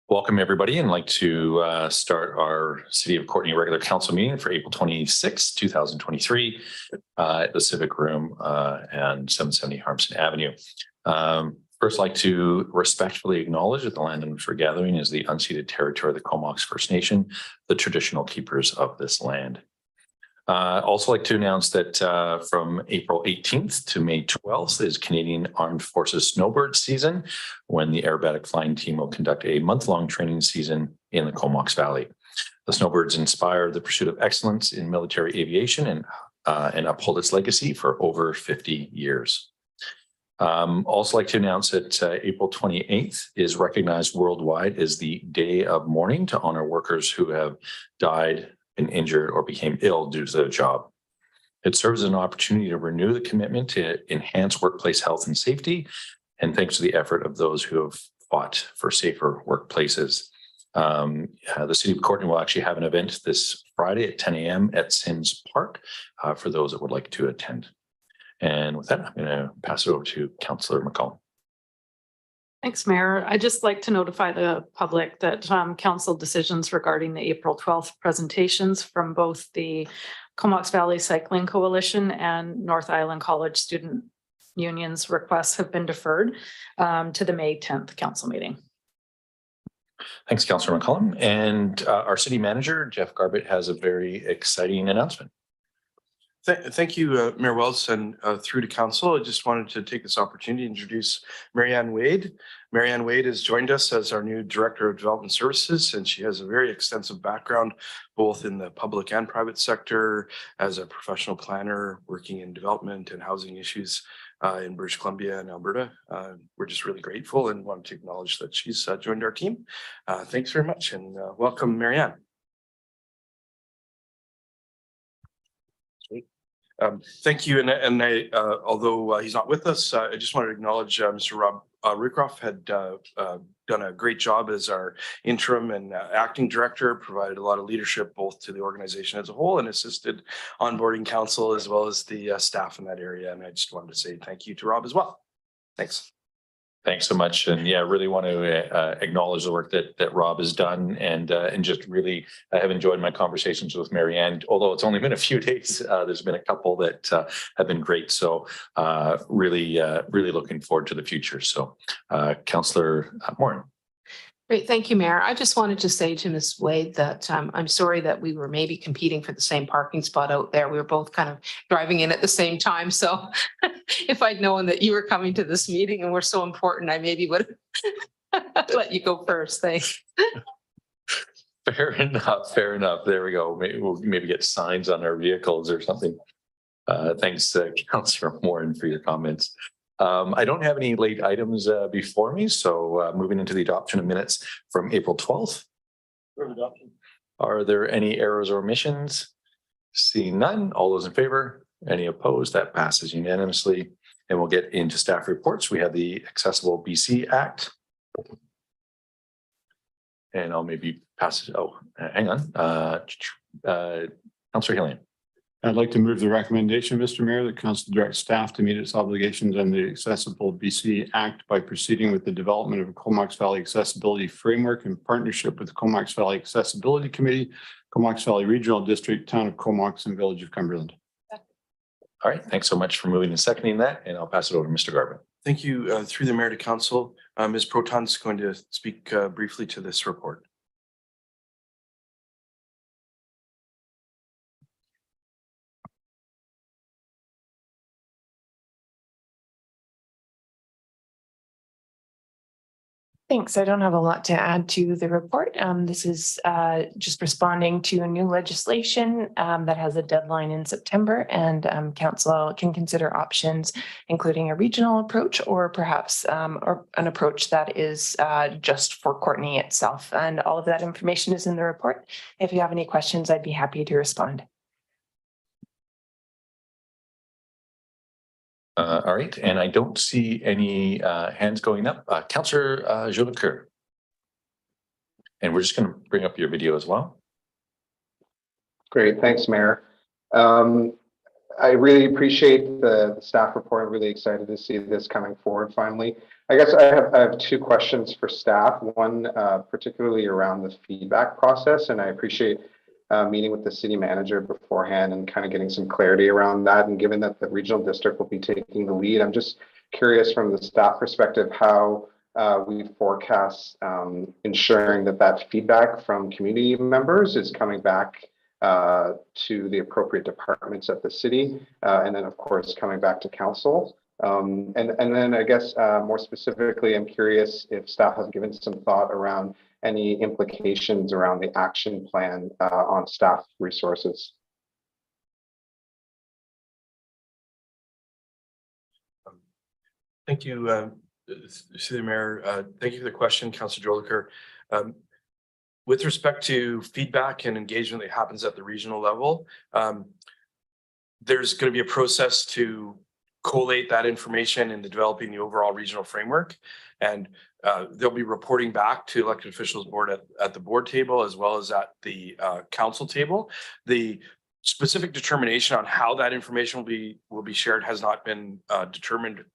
Welcome, everybody, and I'd like to start our City of Courtenay regular council meeting for April 26, 2023 at the Civic Room and 770 Harmson Avenue. First, I'd like to respectfully acknowledge that the land in which we're gathering is the unceded territory of the Comox First Nation, the traditional keepers of this land. Also like to announce that from April 18th to May 12th is Canadian Armed Forces Snowbird season, when the aerobatic flying team will conduct a month-long training season in the Comox Valley. The Snowbirds inspire the pursuit of excellence in military aviation and uphold its legacy for over 50 years. Also like to announce that April 28th is recognized worldwide as the Day of Mourning to honor workers who have died, been injured, or became ill due to their job. It serves as an opportunity to renew the commitment to enhance workplace health and safety, and thanks to the effort of those who have fought for safer workplaces. The City of Courtenay will actually have an event this Friday at 10 a.m. at Sims Park for those that would like to attend. And with that, I'm going to pass it over to Councillor McCollum. Thanks, Mayor. I'd just like to notify the public that council decisions regarding the April 12th presentations from both the Comox Valley Cycling Coalition and North Island College Student Union's requests have been deferred to the May 10th council meeting. Thanks, Councillor McCollum. And our city manager, Jeff Garbett, has a very exciting announcement. Thank you, Mayor Wells, and through to council. I just wanted to take this opportunity to introduce Marianne Wade. Marianne Wade has joined us as our new Director of Development Services, and she has a very extensive background both in the public and private sector as a professional planner working in development and housing issues in British Columbia and Alberta. We're just really grateful and want to acknowledge that she's joined our team. Thanks very much, and welcome, Marianne. Thank you. And I, although he's not with us, I just wanted to acknowledge Mr. Rob Rickroff had done a great job as our interim and acting director, provided a lot of leadership both to the organization as a whole and assisted onboarding council as well as the staff in that area. And I just wanted to say thank you to Rob as well. Thanks. Thanks so much. And yeah, really want to acknowledge the work that Rob has done, and just really have enjoyed my conversations with Marianne. Although it's only been a few days, there's been a couple that have been great. So really looking forward to the future. So Councillor Morin. Great. Thank you, Mayor. I just wanted to say to Ms. Wade that I'm sorry that we were maybe competing for the same parking spot out there. We were both kind of driving in at the same time. So if I'd known that you were coming to this meeting and we're so important, I maybe would have let you go first. Thanks. Fair enough. Fair enough. There we go. Maybe we'll get signs on our vehicles or something. Thanks, Councillor Morin, for your comments. I don't have any late items before me, so moving into the adoption of minutes from April 12th. Are there any errors or omissions? Seeing none, all those in favor? Any opposed? That passes unanimously. And we'll get into staff reports. We have the Accessible BC Act. And I'll maybe pass it. Oh, hang on. Councillor Hillian. I'd like to move the recommendation, Mr. Mayor, that council direct staff to meet its obligations under the Accessible BC Act by proceeding with the development of a Comox Valley Accessibility Framework in partnership with the Comox Valley Accessibility Committee, Comox Valley Regional District, Town of Comox, and Village of Cumberland. All right, thanks so much for moving and seconding that, and I'll pass it over to Mr. Garbett. Thank you. Through the Mayor to council, Ms. Proton is going to speak briefly to this report. Thanks. I don't have a lot to add to the report. This is just responding to a new legislation that has a deadline in September, and council can consider options, including a regional approach or perhaps or an approach that is just for Courtenay itself. And all of that information is in the report. If you have any questions, I'd be happy to respond. All right, and I don't see any hands going up. Councillor Jolicoeur. And we're just going to bring up your video as well. Great, thanks, Mayor. I really appreciate the staff report. I'm really excited to see this coming forward finally. I guess I have two questions for staff. One, particularly around the feedback process, and I appreciate meeting with the city manager beforehand and kind of getting some clarity around that. And given that the regional district will be taking the lead, I'm just curious from the staff perspective how we forecast ensuring that feedback from community members is coming back to the appropriate departments at the city, and then of course coming back to council. And then I guess more specifically, I'm curious if staff has given some thought around any implications around the action plan on staff resources. Thank you, City Mayor. Thank you for the question, Councillor Jolicoeur. With respect to feedback and engagement that happens at the regional level, there's going to be a process to collate that information into developing the overall regional framework. And they'll be reporting back to elected officials board at the board table as well as at the council table. The specific determination on how that information will be shared has not been determined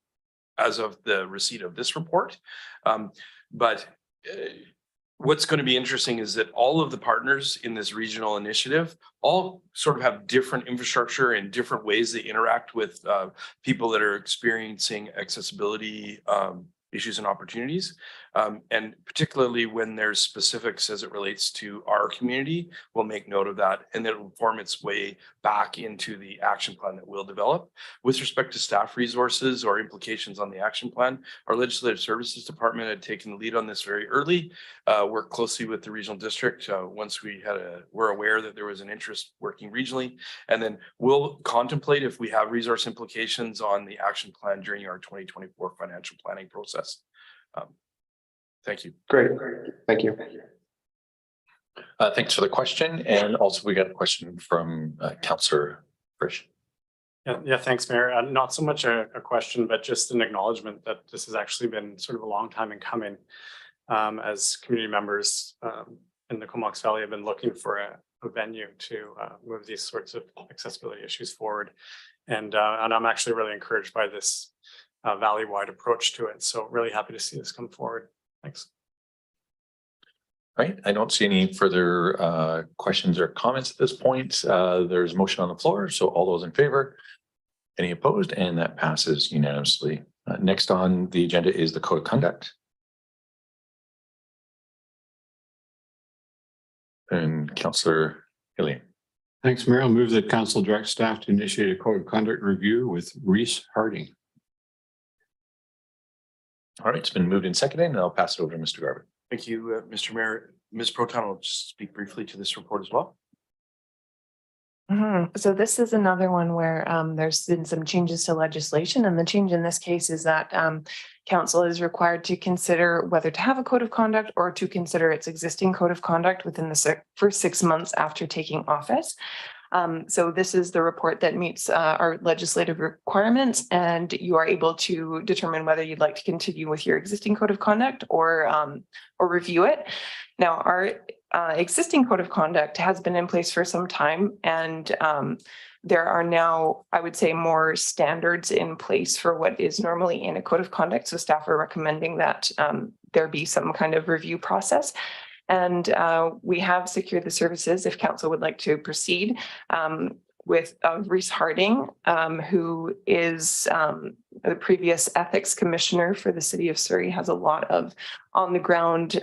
as of the receipt of this report. But what's going to be interesting is that all of the partners in this regional initiative all sort of have different infrastructure and different ways they interact with people that are experiencing accessibility issues and opportunities. And particularly when there's specifics as it relates to our community, we'll make note of that and it'll form its way back into the action plan that we'll develop. With respect to staff resources or implications on the action plan, our Legislative Services Department had taken the lead on this very early, worked closely with the regional district once we're aware that there was an interest working regionally, and then we'll contemplate if we have resource implications on the action plan during our 2024 financial planning process. Thank you. Great. Thank you. Thanks for the question. And also we got a question from Councillor Frisch. Yeah, thanks, Mayor. Not so much a question, but just an acknowledgement that this has actually been sort of a long time in coming, as community members in the Comox Valley have been looking for a venue to move these sorts of accessibility issues forward. And I'm actually really encouraged by this valley-wide approach to it. So really happy to see this come forward. Thanks. Right. I don't see any further questions or comments at this point. There's a motion on the floor. So all those in favor, any opposed, and that passes unanimously. Next on the agenda is the Code of Conduct. And Councillor Hillian. Thanks, Mayor. I'll move that council direct staff to initiate a code of conduct review with Reese Harding. All right, it's been moved and seconded, and I'll pass it over to Mr. Garvin. Thank you, Mr. Mayor. Ms. Proton will just speak briefly to this report as well. So this is another one where there's been some changes to legislation, and the change in this case is that council is required to consider whether to have a code of conduct or to consider its existing code of conduct within the first 6 months after taking office. So this is the report that meets our legislative requirements, and you are able to determine whether you'd like to continue with your existing code of conduct or review it. Now, our existing code of conduct has been in place for some time, and there are now, I would say, more standards in place for what is normally in a code of conduct. So staff are recommending that there be some kind of review process. And we have secured the services if council would like to proceed with Reese Harding, who is the previous ethics commissioner for the city of Surrey, has a lot of on the ground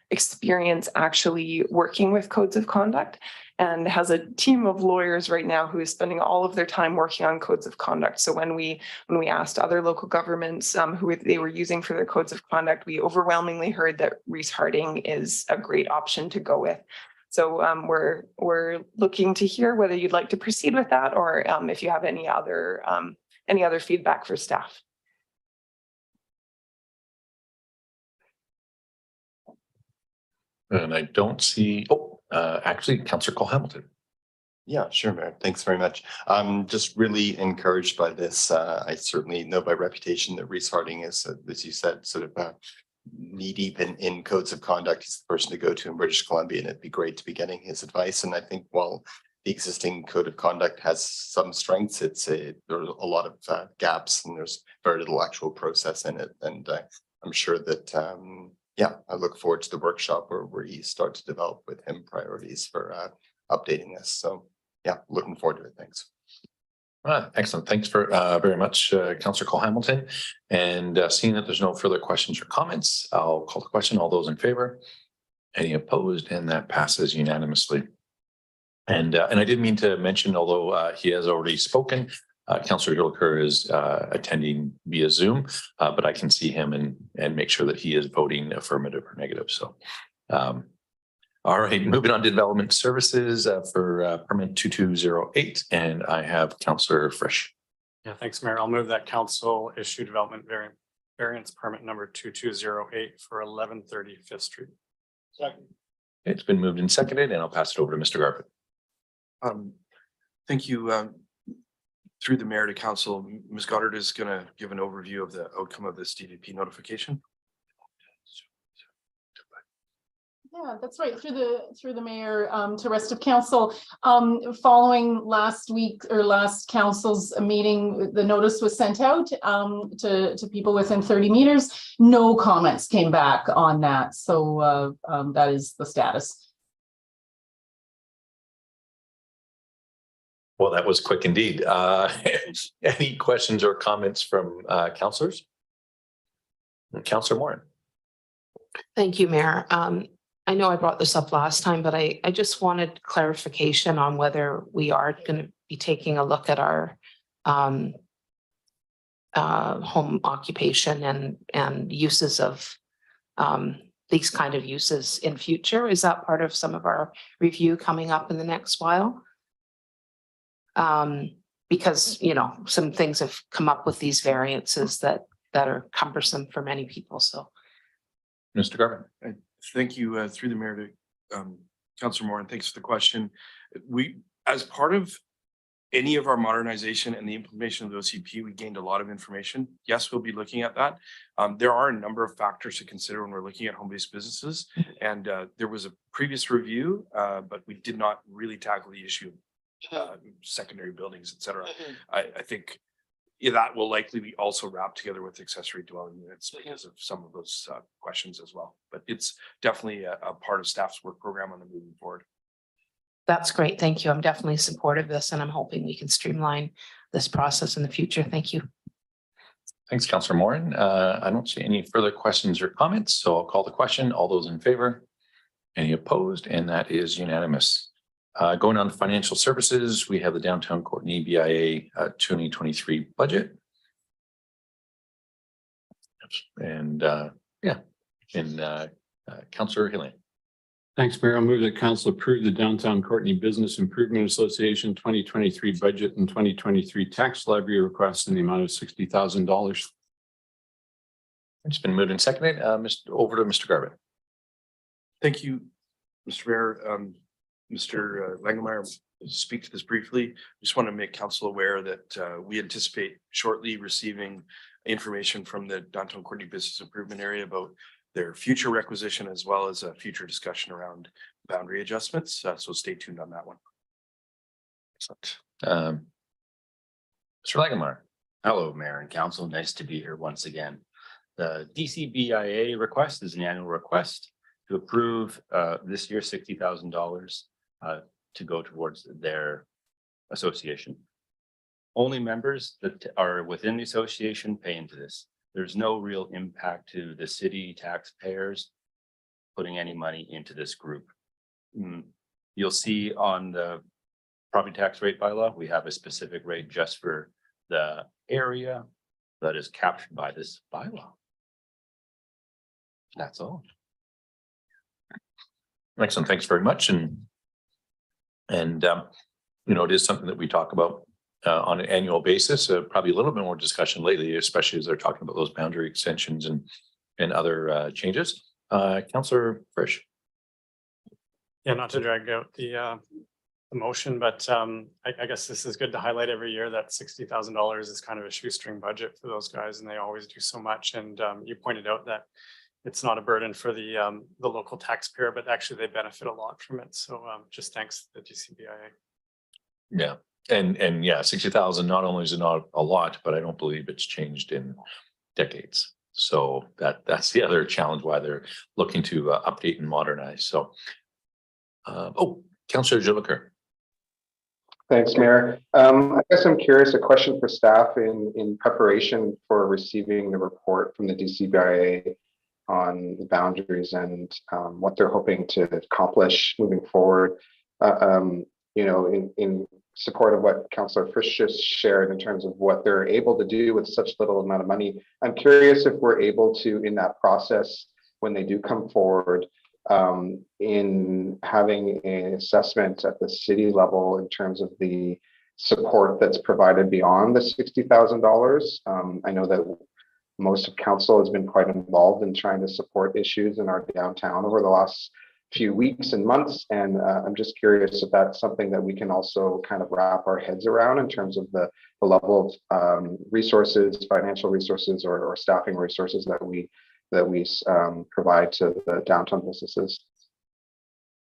experience actually working with codes of conduct, and has a team of lawyers right now who is spending all of their time working on codes of conduct. So when we asked other local governments who they were using for their codes of conduct, we overwhelmingly heard that Reese Harding is a great option to go with. So we're looking to hear whether you'd like to proceed with that, or if you have any other feedback for staff. And I don't see, actually, Councillor Cole Hamilton. Yeah, sure, Mayor. Thanks very much. I'm just really encouraged by this. I certainly know by reputation that Reese Harding is, as you said, sort of knee deep in codes of conduct. He's the person to go to in British Columbia, and it'd be great to be getting his advice. And I think while the existing code of conduct has some strengths. There's a lot of gaps and there's very little actual process in it. And I'm sure that, yeah, I look forward to the workshop where he starts to develop with him priorities for updating this. So yeah, looking forward to it. Thanks. Excellent. Thanks for very much, Councillor Cole Hamilton. And seeing that there's no further questions or comments, I'll call the question. All those in favor? Any opposed? And that passes unanimously. And I did mean to mention, although he has already spoken, Councillor Hilliker is attending via Zoom, but I can see him and make sure that he is voting affirmative or negative. So, all right, moving on to development services for permit 2208, and I have Councillor Frisch. Yeah, thanks, Mayor. I'll move that council issue development variance permit number 2208 for 1130 Fifth Street. Second. It's been moved and seconded, and I'll pass it over to Mr. Garbutt. Thank you. Through the mayor to council, Ms. Goddard is going to give an overview of the outcome of this DVP notification. Yeah, that's right. Through the mayor to rest of council. Following last week or last council's meeting, the notice was sent out to people within 30 meters. No comments came back on that. So that is the status. Well, that was quick indeed. Any questions or comments from councillors? Councillor Morin. Thank you, Mayor. I know I brought this up last time, but I just wanted clarification on whether we are going to be taking a look at our home occupation and uses of these kind of uses in future. Is that part of some of our review coming up in the next while? Because, you know, some things have come up with these variances that are cumbersome for many people. So, Mr. Garbutt. Thank you through the mayor to Councillor Moore, and thanks for the question. We, as part of any of our modernization and the implementation of the OCP, we gained a lot of information. Yes, we'll be looking at that. There are a number of factors to consider when we're looking at home-based businesses. And there was a previous review, but we did not really tackle the issue of secondary buildings, et cetera. I think that will likely be also wrapped together with accessory dwelling units because of some of those questions as well. But it's definitely a part of staff's work program on the moving forward. that's great. Thank you. I'm definitely supportive of this, and I'm hoping we can streamline this process in the future. Thank you. Thanks, Councillor Morin. I don't see any further questions or comments, so I'll call the question. All those in favor? Any opposed? And that is unanimous. Going on to financial services, we have the Downtown Courtenay BIA 2023 budget. And Councillor Hillian. Thanks, Mayor. I'll move that council approve the Downtown Courtenay Business Improvement Association 2023 budget and 2023 tax levy request in the amount of $60,000. It's been moved and seconded. Over to Mr. Garbutt. Thank you, Mr. Mayor. Mr. Langemeyer will speak to this briefly. Just want to make council aware that we anticipate shortly receiving information from the Downtown Courtenay Business Improvement Area about their future requisition, as well as a future discussion around boundary adjustments. So stay tuned on that one. Excellent. Mr. Langemeyer. Hello, Mayor and Council. Nice to be here once again. The DCBIA request is an annual request to approve this year $60,000 to go towards their association. Only members that are within the association pay into this. There's no real impact to the city taxpayers putting any money into this group. You'll see on the property tax rate bylaw, we have a specific rate just for the area that is captured by this bylaw. That's all. Excellent. Thanks very much. And you know, it is something that we talk about on an annual basis. Probably a little bit more discussion lately, especially as they're talking about those boundary extensions and other changes. Councillor Frisch. Yeah, not to drag out the motion, but I guess this is good to highlight every year that $60,000 is kind of a shoestring budget for those guys, and they always do so much. And you pointed out that it's not a burden for the local taxpayer, but actually they benefit a lot from it. So just thanks to the DCBIA. Yeah, and yeah, 60,000, not only is it not a lot, but I don't believe it's changed in decades. So that's the other challenge why they're looking to update and modernize. So, Councillor Jolicoeur. Thanks, Mayor. I guess I'm curious, a question for staff in preparation for receiving the report from the DCBIA on the boundaries and what they're hoping to accomplish moving forward. You know, in support of what Councillor Frisch just shared in terms of what they're able to do with such little amount of money. I'm curious if we're able to, in that process, when they do come forward, in having an assessment at the city level in terms of the support that's provided beyond the $60,000. I know that most of council has been quite involved in trying to support issues in our downtown over the last few weeks and months. And I'm just curious if that's something that we can also kind of wrap our heads around in terms of the level of resources, financial resources or staffing resources that we provide to the downtown businesses.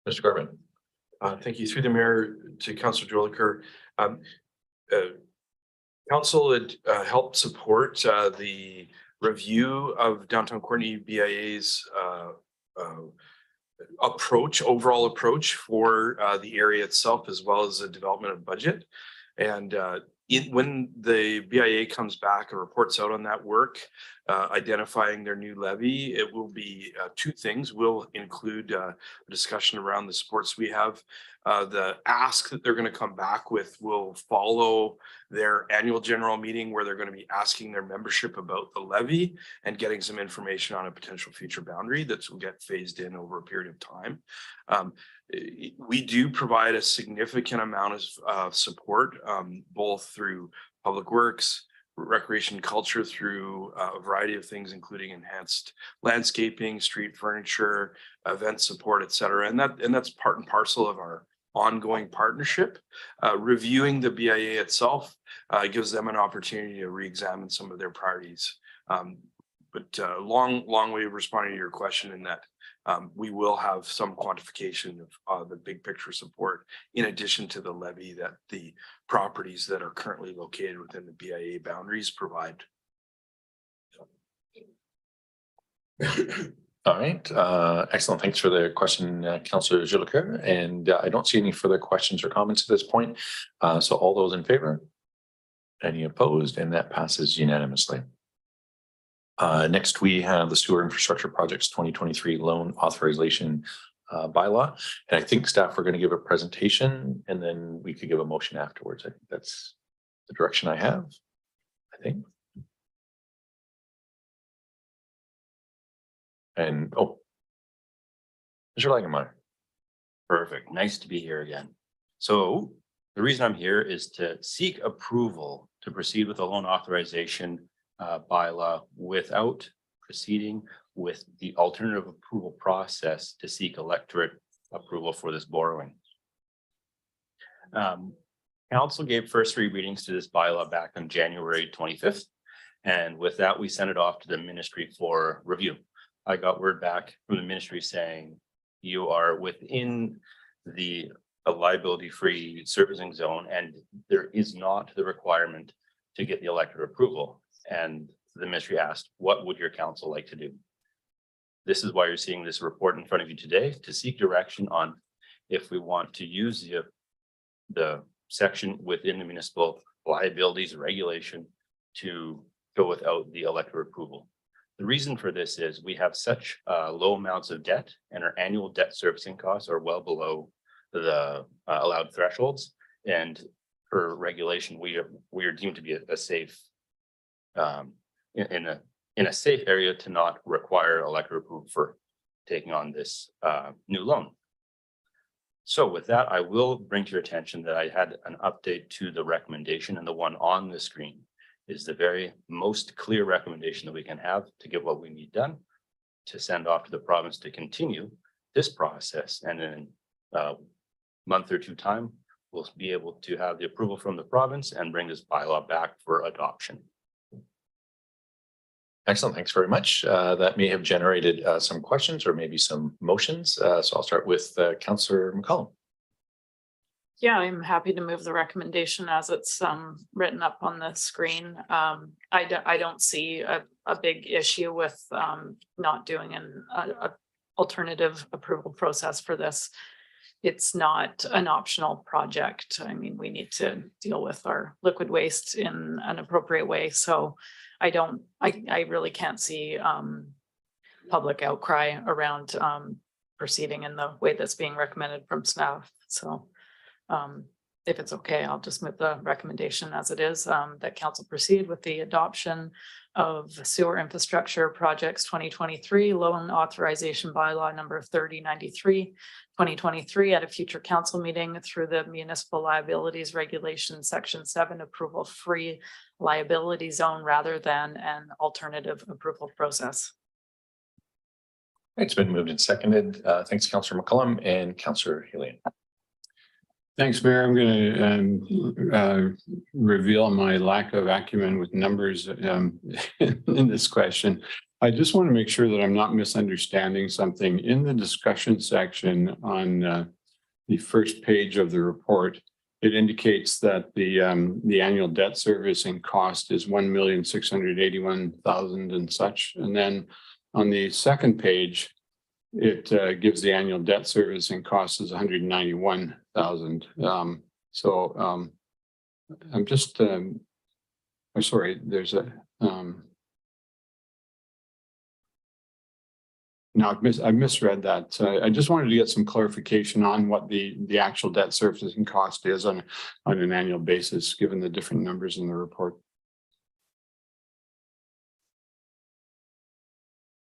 Mr. Garvin. Thank you. Through the mayor to Councillor Jolicoeur. Council had helped support the review of Downtown Courtenay BIA's overall approach for the area itself, as well as the development of budget. And when the BIA comes back and reports out on that work, identifying their new levy, it will be two things. We'll include a discussion around the supports we have. The ask that they're going to come back with will follow their annual general meeting, where they're going to be asking their membership about the levy and getting some information on a potential future boundary that will get phased in over a period of time. We do provide a significant amount of support, both through public works, recreation, culture, through a variety of things, including enhanced landscaping, street furniture, event support, et cetera. And that's part and parcel of our ongoing partnership. Reviewing the BIA itself gives them an opportunity to re-examine some of their priorities. But long way of responding to your question in that we will have some quantification of the big picture support in addition to the levy that the properties that are currently located within the BIA boundaries provide. All right, excellent. Thanks for the question, Councillor Jolicoeur. And I don't see any further questions or comments at this point. So all those in favor? Any opposed? And that passes unanimously. Next, we have the Sewer Infrastructure Projects 2023 Loan Authorization Bylaw. And I think staff are going to give a presentation and then we could give a motion afterwards. I think that's the direction I have, I think. And, Mr. Langenmeyer. Perfect. Nice to be here again. So the reason I'm here is to seek approval to proceed with the loan authorization bylaw without proceeding with the alternative approval process to seek electorate approval for this borrowing. Council gave first three readings to this bylaw back on January 25th. And with that, we sent it off to the ministry for review. I got word back from the ministry saying you are within the liability-free servicing zone and there is not the requirement to get the electorate approval. And the ministry asked, what would your council like to do? This is why you're seeing this report in front of you today, to seek direction on if we want to use the section within the municipal liabilities regulation to go without the electorate approval. The reason for this is we have such low amounts of debt and our annual debt servicing costs are well below the allowed thresholds. And for regulation, we are deemed to be a safe in a safe area to not require electorate approval for taking on this new loan. So with that, I will bring to your attention that I had an update to the recommendation, and the one on the screen is the very most clear recommendation that we can have to get what we need done to send off to the province to continue this process. And in a month or two time, we'll be able to have the approval from the province and bring this bylaw back for adoption. Excellent. Thanks very much. That may have generated some questions or maybe some motions. So I'll start with Councillor McCollum. Yeah, I'm happy to move the recommendation as it's written up on the screen. I don't see a big issue with not doing a alternative approval process for this. It's not an optional project. I mean, we need to deal with our liquid waste in an appropriate way. So I really can't see public outcry around proceeding in the way that's being recommended from staff. So if it's okay, I'll just move the recommendation as it is, that council proceed with the adoption of sewer infrastructure projects 2023 loan authorization bylaw number 3093, 2023 at a future council meeting through the municipal liabilities regulation section 7 approval free liability zone rather than an alternative approval process. It's been moved and seconded. Thanks, Councillor McCollum and Councillor Hillian. Thanks, Mayor. I'm going to reveal my lack of acumen with numbers in this question. I just want to make sure that I'm not misunderstanding something. In the discussion section on the first page of the report, it indicates that the annual debt servicing cost is $1,681,000 and such. And then on the second page, it gives the annual debt servicing cost as $191,000. I'm just, I'm sorry, there's a, no, I misread that. I just wanted to get some clarification on what the actual debt servicing cost is on an annual basis, given the different numbers in the report.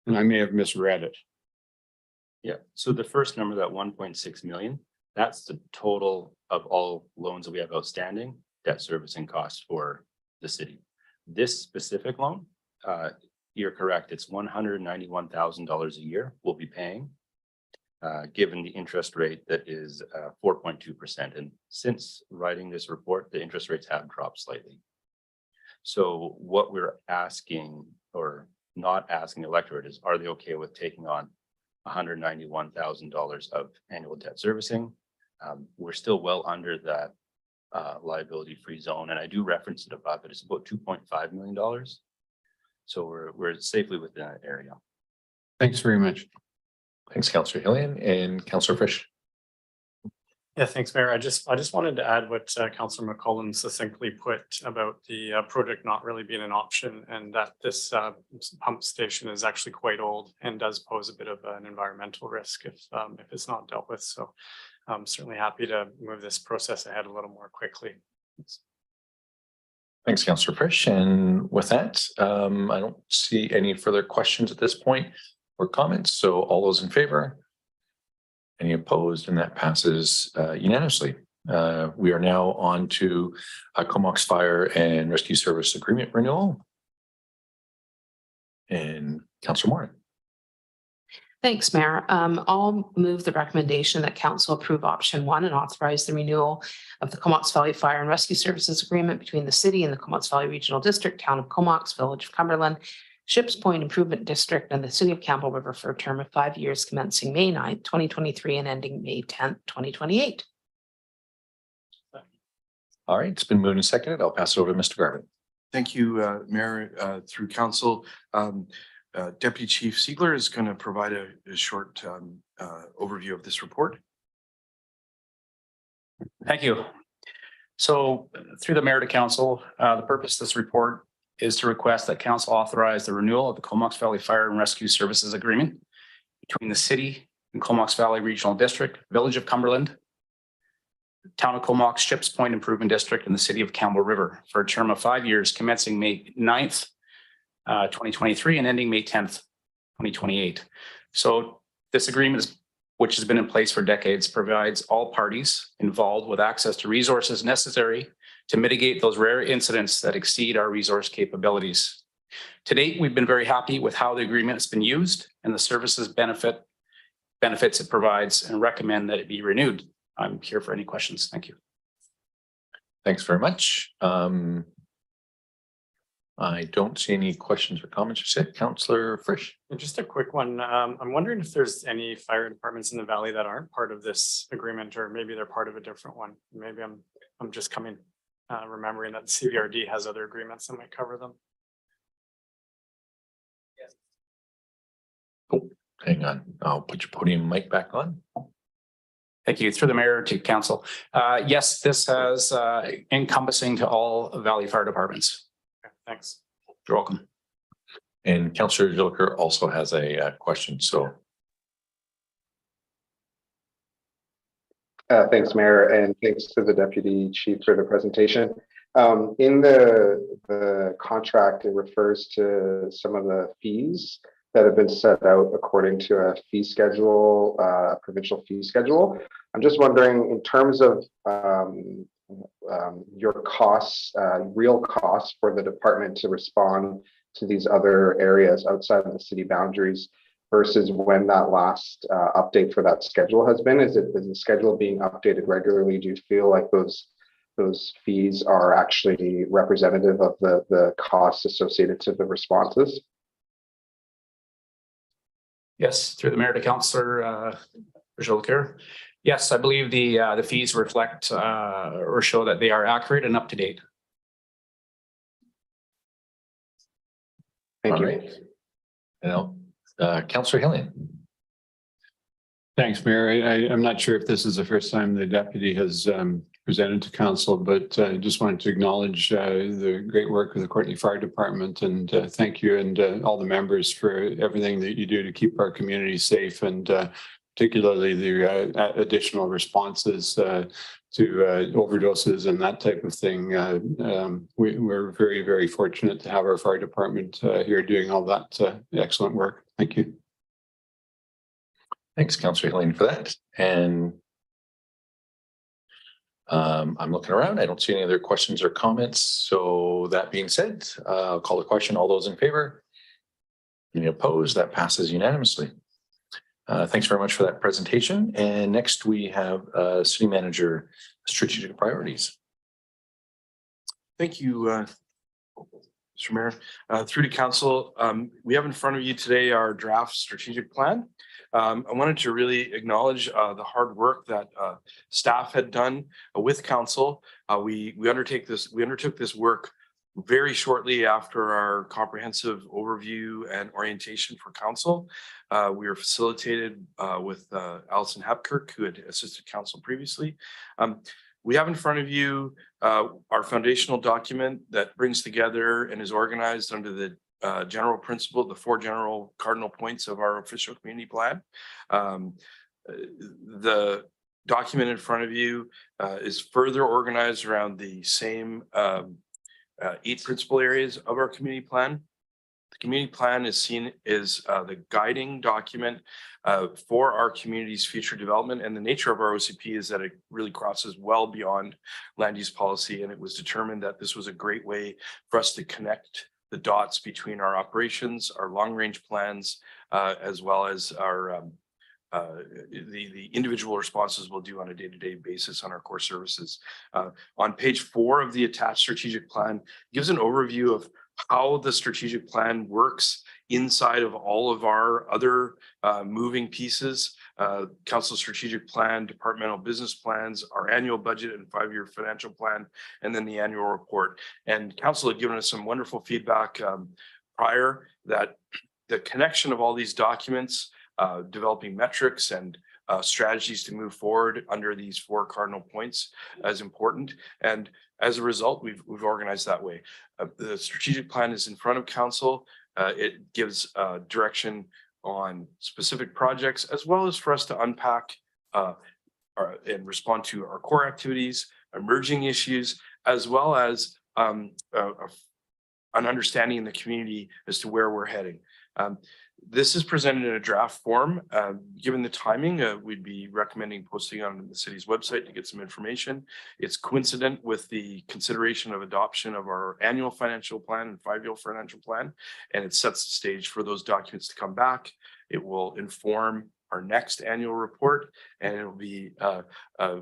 And I may have misread it. Yeah, so the first number, that 1.6 million, that's the total of all loans that we have outstanding, debt servicing costs for the city. This specific loan, you're correct, it's $191,000 a year we'll be paying, given the interest rate that is 4.2%. And since writing this report, the interest rates have dropped slightly. So what we're asking, or not asking the electorate, is are they okay with taking on $191,000 of annual debt servicing? We're still well under that liability-free zone, and I do reference it above it. It's about $2.5 million. So we're safely within that area. Thanks very much. Thanks, Councillor Hillian and Councillor Frisch. Yeah, thanks, Mayor. I just wanted to add what Councillor McCollum succinctly put about the project not really being an option, and that this pump station is actually quite old and does pose a bit of an environmental risk if it's not dealt with. So I'm certainly happy to move this process ahead a little more quickly. Thanks, Councillor Frisch. And with that, I don't see any further questions at this point or comments. So all those in favor? Any opposed? And that passes unanimously. We are now on to Comox Fire and Rescue Service Agreement Renewal. And Councillor Morin. Thanks, Mayor. I'll move the recommendation that council approve option 1 and authorize the renewal of the Comox Valley Fire and Rescue Services Agreement between the city and the Comox Valley Regional District, Town of Comox, Village of Cumberland, Ships Point Improvement District, and the city of Campbell River for a term of 5 years commencing May 9th, 2023 and ending May 10th, 2028. All right, it's been moved and seconded. I'll pass it over to Mr. Garvin. Thank you, Mayor, through council. Deputy Chief Siegler is going to provide a short overview of this report. Thank you. So through the mayor to council, the purpose of this report is to request that council authorize the renewal of the Comox Valley Fire and Rescue Services Agreement between the city and Comox Valley Regional District, Village of Cumberland, Town of Comox, Ships Point Improvement District, and the city of Campbell River for a term of 5 years commencing May 9th, 2023 and ending May 10th, 2028. So this agreement, which has been in place for decades, provides all parties involved with access to resources necessary to mitigate those rare incidents that exceed our resource capabilities. To date, we've been very happy with how the agreement has been used and the services benefits it provides, and recommend that it be renewed. I'm here for any questions. Thank you. Thanks very much. I don't see any questions or comments. You said Councillor Frisch. And just a quick one. I'm wondering if there's any fire departments in the valley that aren't part of this agreement, or maybe they're part of a different one. Maybe I'm just remembering that CVRD has other agreements that might cover them. Oh, hang on. I'll put your podium mic back on. Thank you. Through the mayor to council. Yes, this has encompassing to all Valley Fire Departments. Okay, thanks. You're welcome. And Councillor Jolicoeur also has a question. So Thanks, Mayor, and thanks to the Deputy Chief for the presentation. In the contract, it refers to some of the fees that have been set out according to a fee schedule, provincial fee schedule. I'm just wondering, in terms of your costs, real costs for the department to respond to these other areas outside of the city boundaries, versus when that last update for that schedule has been? Is the schedule being updated regularly? Do you feel like those fees are actually representative of the costs associated to the responses? Yes, through the mayor to Councillor Jolicoeur. Yes, I believe the fees reflect or show that they are accurate and up to date. Thank all you. right. Now, Councillor Hillian. Thanks, Mayor. I'm not sure if this is the first time the deputy has presented to council, but I just wanted to acknowledge the great work of the Courtenay Fire Department, and thank you and all the members for everything that you do to keep our community safe, and particularly the additional responses to overdoses and that type of thing. We're very, very fortunate to have our fire department here doing all that excellent work. Thank you. Thanks, Councillor Hillian, for that. And I'm looking around. I don't see any other questions or comments. So that being said, I'll call the question. All those in favor? Any opposed? That passes unanimously. Thanks very much for that presentation. And next we have City Manager Strategic Priorities. Thank you, Mr. Mayor. Through to council, we have in front of you today our draft strategic plan. I wanted to really acknowledge the hard work that staff had done with council. We undertook this work very shortly after our comprehensive overview and orientation for council. We were facilitated with Alison Hapkirk, who had assisted council previously. We have in front of you our foundational document that brings together and is organized under the general principle, the 4 general cardinal points of our official community plan. The document in front of you is further organized around the same 8 principal areas of our community plan. The community plan is seen as the guiding document for our community's future development, and the nature of our OCP is that it really crosses well beyond land use policy, and it was determined that this was a great way for us to connect the dots between our operations, our long-range plans, as well as our the individual responses we'll do on a day-to-day basis on our core services. On page 4 of the attached strategic plan gives an overview of how the strategic plan works inside of all of our other moving pieces, council strategic plan, departmental business plans, our annual budget and 5-year financial plan, and then the annual report. And council had given us some wonderful feedback prior that the connection of all these documents, developing metrics and strategies to move forward under these 4 cardinal points is important. And as a result, we've organized that way. The strategic plan is in front of council. It gives direction on specific projects, as well as for us to unpack and respond to our core activities, emerging issues, as well as an understanding in the community as to where we're heading. This is presented in a draft form. Given the timing, we'd be recommending posting on the city's website to get some information. It's coincident with the consideration of adoption of our annual financial plan and 5-year financial plan, and it sets the stage for those documents to come back. It will inform our next annual report, and it will be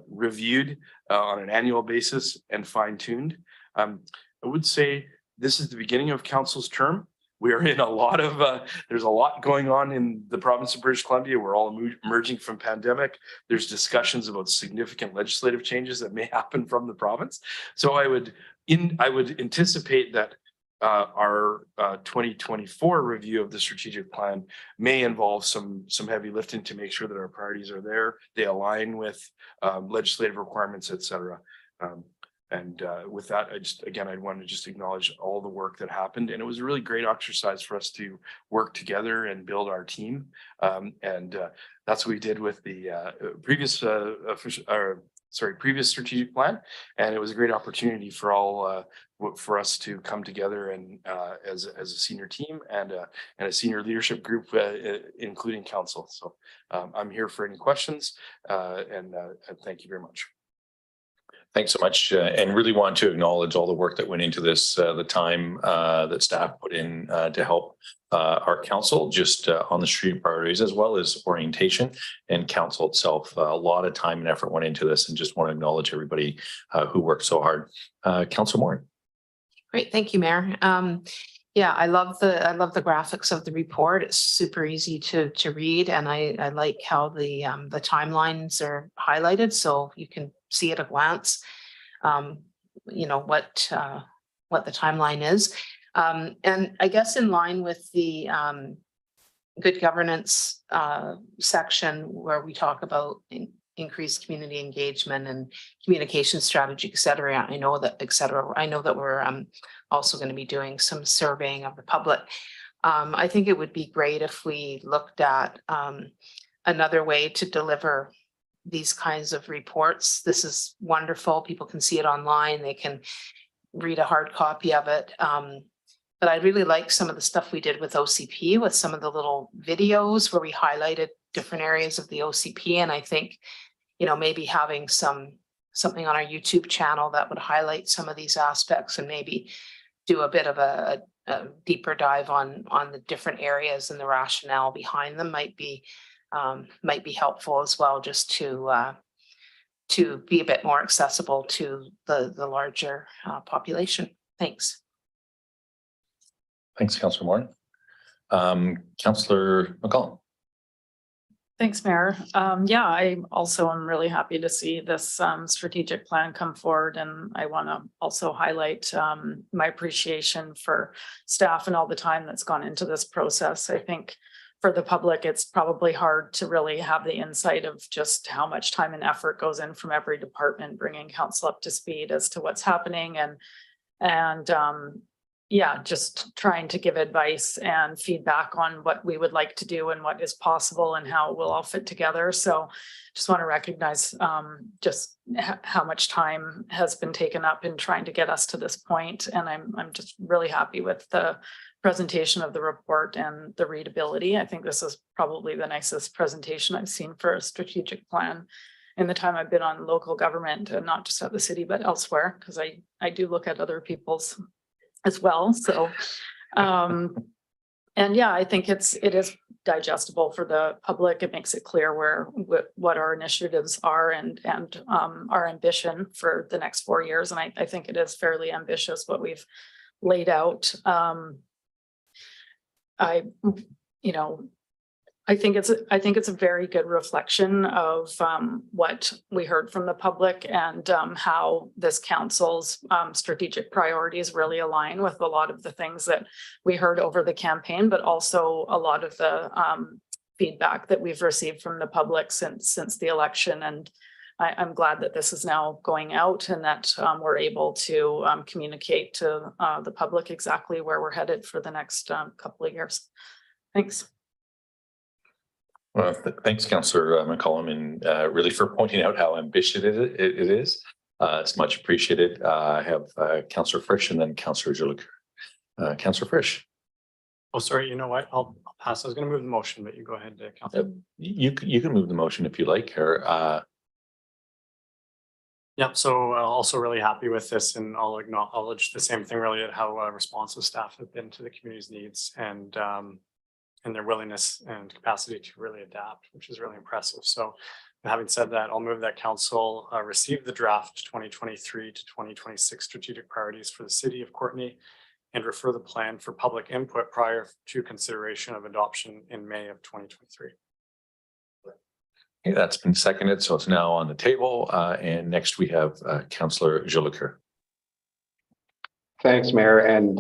reviewed on an annual basis and fine-tuned. I would say this is the beginning of council's term. We are in a lot of, there's a lot going on in the province of British Columbia. We're all emerging from pandemic. There's discussions about significant legislative changes that may happen from the province. So I would anticipate that our 2024 review of the strategic plan may involve some heavy lifting to make sure that our priorities are there. They align with legislative requirements, et cetera. And with that, I'd want to just acknowledge all the work that happened. And it was a really great exercise for us to work together and build our team. That's what we did with the previous strategic plan. And it was a great opportunity for all for us to come together and as a senior team and a senior leadership group, including council. So I'm here for any questions and thank you very much. Thanks so much, and really want to acknowledge all the work that went into this, the time that staff put in to help our council just on the street priorities, as well as orientation and council itself. A lot of time and effort went into this, and just want to acknowledge everybody who worked so hard. Councillor Moore. Great, thank you, Mayor. Yeah, I love the graphics of the report. It's super easy to read, and I like how the timelines are highlighted, so you can see at a glance, you know, what the timeline is. And I guess in line with the good governance section where we talk about increased community engagement and communication strategy, et cetera. I know that we're also going to be doing some surveying of the public. I think it would be great if we looked at another way to deliver these kinds of reports. This is wonderful. People can see it online. They can read a hard copy of it. But I really like some of the stuff we did with OCP, with some of the little videos where we highlighted different areas of the OCP. And I think, you know, maybe having something on our YouTube channel that would highlight some of these aspects and maybe do a bit of a deeper dive on the different areas and the rationale behind them might be helpful as well, just to be a bit more accessible to the larger population. Thanks. Thanks, Councillor Moore. Councillor McCollum. Thanks, Mayor. Yeah, I also am really happy to see this strategic plan come forward, and I want to also highlight my appreciation for staff and all the time that's gone into this process. I think for the public, it's probably hard to really have the insight of just how much time and effort goes in from every department, bringing council up to speed as to what's happening and yeah, just trying to give advice and feedback on what we would like to do and what is possible and how it will all fit together. So just want to recognize just how much time has been taken up in trying to get us to this point. And I'm just really happy with the presentation of the report and the readability. I think this is probably the nicest presentation I've seen for a strategic plan in the time I've been on local government, and not just at the city, but elsewhere, because I do look at other people's as well. So, and yeah, I think it is digestible for the public. It makes it clear what our initiatives are and our ambition for the next 4 years. And I think it is fairly ambitious what we've laid out. I think it's a very good reflection of what we heard from the public and how this council's strategic priorities really align with a lot of the things that we heard over the campaign, but also a lot of the feedback that we've received from the public since the election. And I'm glad that this is now going out and that we're able to communicate to the public exactly where we're headed for the next couple of years. Thanks. Well, thanks, Councillor McCollum, and really for pointing out how ambitious it is. It's much appreciated. I have Councillor Frisch and then Councillor Jolicoeur. Councillor Frisch. Oh, sorry. You know what? I'll pass. I was going to move the motion, but you go ahead, Councillor. You can move the motion if you like. Or Yep. So also really happy with this, and I'll acknowledge the same thing really at how responsive staff have been to the community's needs and their willingness and capacity to really adapt, which is really impressive. So having said that, I'll move that council receive the draft 2023 to 2026 strategic priorities for the city of Courtenay and refer the plan for public input prior to consideration of adoption in May of 2023. Okay, that's been seconded, so it's now on the table. And next we have Councillor Jolicoeur. Thanks, Mayor, and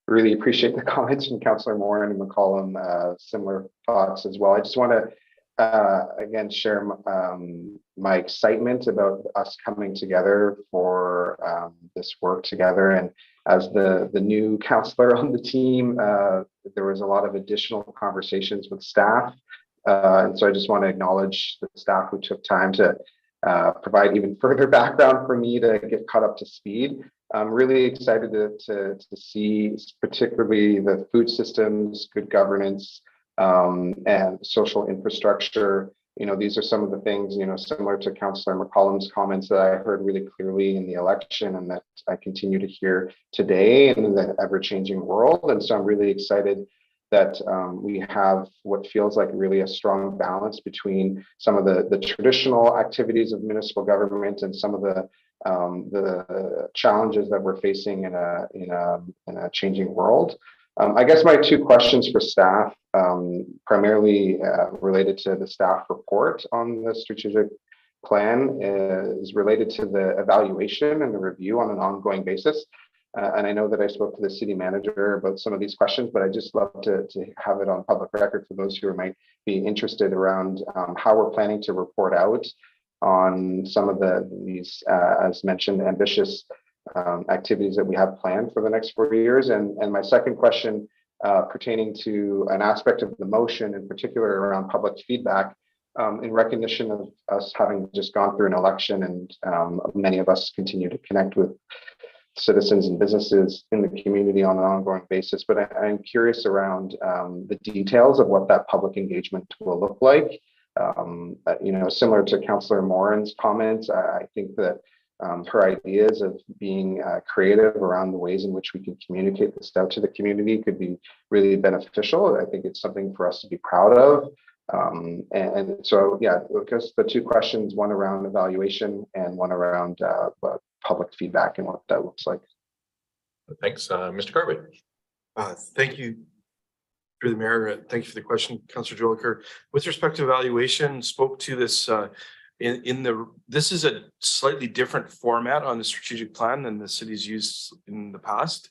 really appreciate the comments from Councillor Morin and McCollum. Similar thoughts as well. I just want to again share my excitement about us coming together for this work together. And as the new councillor on the team, there was a lot of additional conversations with staff. And so I just want to acknowledge the staff who took time to provide even further background for me to get caught up to speed. I'm really excited to see particularly the food systems, good governance, and social infrastructure. You know, these are some of the things, you know, similar to Councillor McCollum's comments that I heard really clearly in the election and that I continue to hear today in the ever-changing world. And so I'm really excited that we have what feels like really a strong balance between some of the traditional activities of municipal government and some of the challenges that we're facing in a changing world. I guess my two questions for staff, primarily related to the staff report on the strategic plan, is related to the evaluation and the review on an ongoing basis. And I know that I spoke to the city manager about some of these questions, but I just love to have it on public record for those who might be interested around how we're planning to report out on some of these, as mentioned, ambitious activities that we have planned for the next 4 years. And my second question pertaining to an aspect of the motion, in particular around public feedback, in recognition of us having just gone through an election, and many of us continue to connect with citizens and businesses in the community on an ongoing basis. But I'm curious around the details of what that public engagement will look like. You know, similar to Councillor Morin's comments, I think that her ideas of being creative around the ways in which we can communicate this out to the community could be really beneficial. I think it's something for us to be proud of. And so, yeah, because the two questions, one around evaluation and one around public feedback and what that looks like. Thanks, Mr. Garbutt. Thank you. Through the mayor, thank you for the question, Councillor Jolicoeur. With respect to evaluation, spoke to this this is a slightly different format on the strategic plan than the city's used in the past.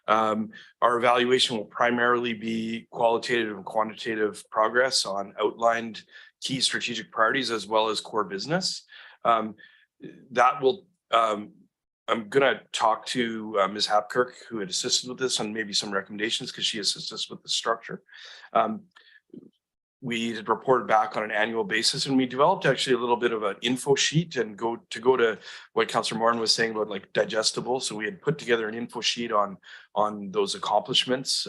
Our evaluation will primarily be qualitative and quantitative progress on outlined key strategic priorities as well as core business. That will I'm going to talk to Ms. Hapkirk, who had assisted with this, and maybe some recommendations because she assists us with the structure. We had reported back on an annual basis, and we developed actually a little bit of an info sheet and go to what Councillor Morin was saying about like digestible. So we had put together an info sheet on those accomplishments.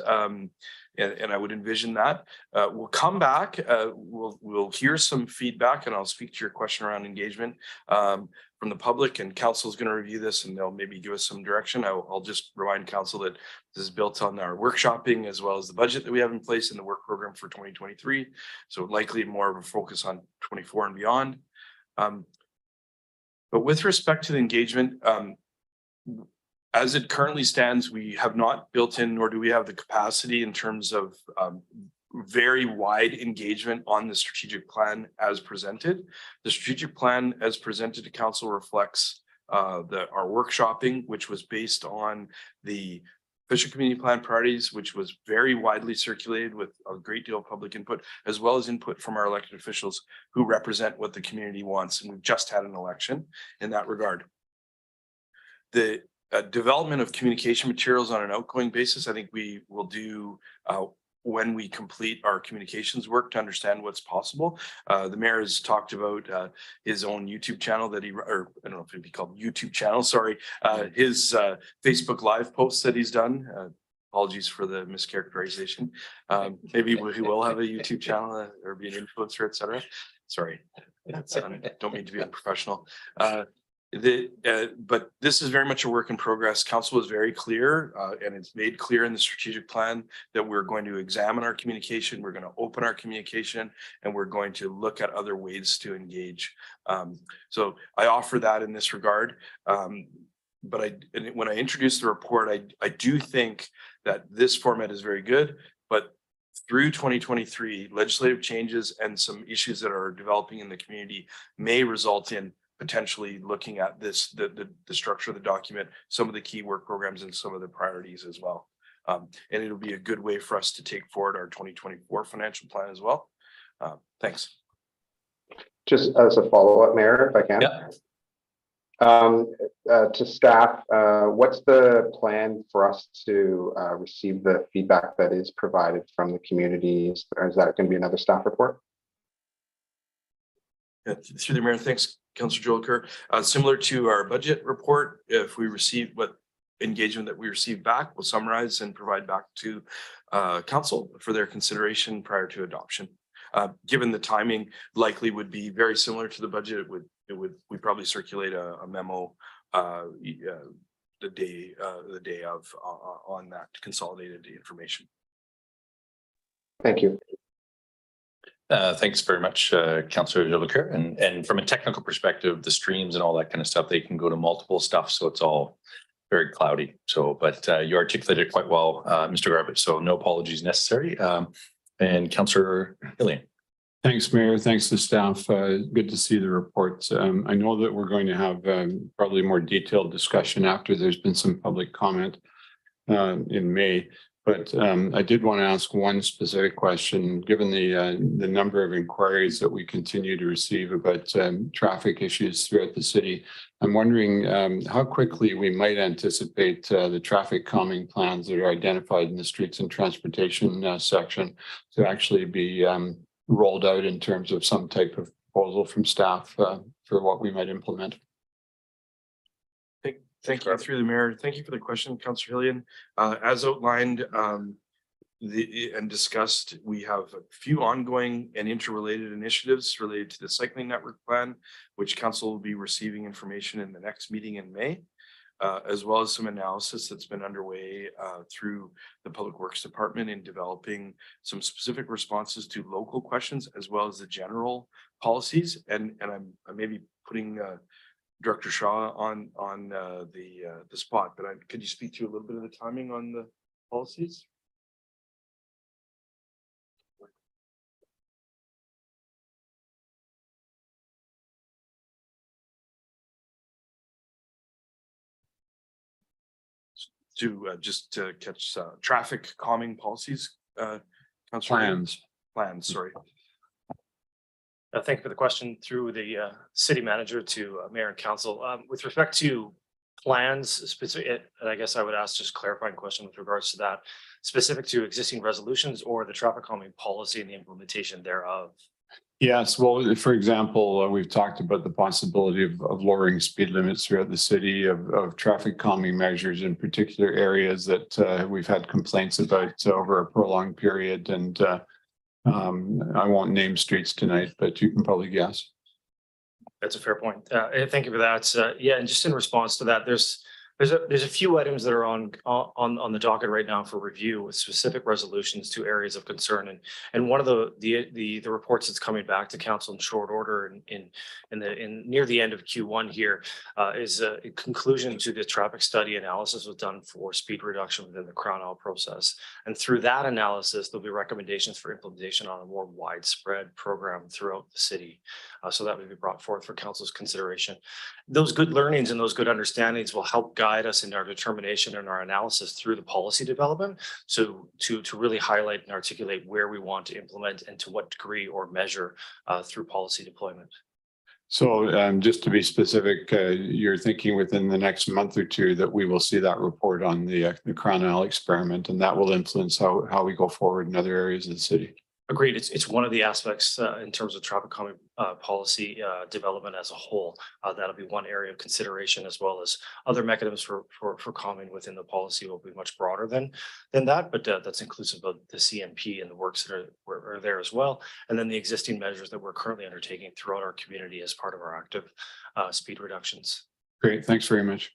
And I would envision that we'll come back. We'll hear some feedback, and I'll speak to your question around engagement from the public. And council is going to review this, and they'll maybe give us some direction. I'll just remind council that this is built on our workshopping as well as the budget that we have in place in the work program for 2023. So likely more of a focus on 24 and beyond. But with respect to the engagement, as it currently stands, we have not built in, nor do we have the capacity in terms of very wide engagement on the strategic plan as presented. The strategic plan as presented to council reflects our workshopping, which was based on the official community plan priorities, which was very widely circulated with a great deal of public input, as well as input from our elected officials who represent what the community wants. And we've just had an election in that regard. The development of communication materials on an outgoing basis, I think we will do when we complete our communications work to understand what's possible. The mayor has talked about his own YouTube channel that or I don't know if it'd be called YouTube channel, sorry, his Facebook Live posts that he's done. Apologies for the mischaracterization. Maybe he will have a YouTube channel or be an influencer, etc. Sorry, don't mean to be unprofessional. But this is very much a work in progress. Council was very clear, and it's made clear in the strategic plan that we're going to examine our communication, we're going to open our communication, and we're going to look at other ways to engage. So I offer that in this regard. and when I introduced the report, I do think that this format is very good, but through 2023, legislative changes and some issues that are developing in the community may result in potentially looking at the structure of the document, some of the key work programs and some of the priorities as well. And it'll be a good way for us to take forward our 2024 financial plan as well. Thanks. Just as a follow-up, Mayor, if I can. Yeah. To staff, what's the plan for us to receive the feedback that is provided from the communities? Or is that going to be another staff report? Through the mayor, thanks, Councillor Joel Kerr. Similar to our budget report, if we receive what engagement that we receive back, we'll summarize and provide back to council for their consideration prior to adoption. Given the timing, likely would be very similar to the budget. We'd probably circulate a memo the day of on that consolidated information. Thank you. Thanks very much, Councillor Jolicoeur. And from a technical perspective, the streams and all that kind of stuff, they can go to multiple stuff. So it's all very cloudy. So, but you articulated it quite well, Mr. Garbett. So no apologies necessary. And Councillor Hillian. Thanks, Mayor. Thanks to staff. Good to see the reports. I know that we're going to have probably more detailed discussion after there's been some public comment in May. But I did want to ask one specific question, given the number of inquiries that we continue to receive about traffic issues throughout the city. I'm wondering how quickly we might anticipate the traffic calming plans that are identified in the streets and transportation section to actually be rolled out in terms of some type of proposal from staff for what we might implement. Thank you through the mayor. Thank you for the question, Councillor Hillian. As outlined and discussed, we have a few ongoing and interrelated initiatives related to the cycling network plan, which council will be receiving information in the next meeting in May, as well as some analysis that's been underway through the Public Works Department in developing some specific responses to local questions, as well as the general policies. And I'm maybe putting Director Shaw on the spot, but could you speak to a little bit of the timing on the policies? To just to catch traffic calming policies, Plans. Sorry. Thank you for the question through the city manager to mayor and council. With respect to plans specific, and I guess I would ask just clarifying question with regards to that, specific to existing resolutions or the traffic calming policy and the implementation thereof. Yes, well, for example, we've talked about the possibility of lowering speed limits throughout the city, of traffic calming measures in particular areas that we've had complaints about over a prolonged period. And I won't name streets tonight, but you can probably guess. That's a fair point. Thank you for that. Yeah, and just in response to that, there's a few items that are on the docket right now for review with specific resolutions to areas of concern, and one of the reports that's coming back to council in short order in near the end of Q1 here is a conclusion to the traffic study analysis was done for speed reduction within the Crown Isle process, and through that analysis there'll be recommendations for implementation on a more widespread program throughout the city. So that would be brought forth for council's consideration. Those good learnings and those good understandings will help guide us in our determination and our analysis through the policy development. So to really highlight and articulate where we want to implement and to what degree or measure through policy deployment. So just to be specific, you're thinking within the next month or two that we will see that report on the Crown Isle experiment, and that will influence how we go forward in other areas of the city. Agreed. It's one of the aspects in terms of traffic calming policy development as a whole. That'll be one area of consideration, as well as other mechanisms for calming within the policy will be much broader than that. But that's inclusive of the CMP and the works that are there as well, and then the existing measures that we're currently undertaking throughout our community as part of our active speed reductions. Great. Thanks very much.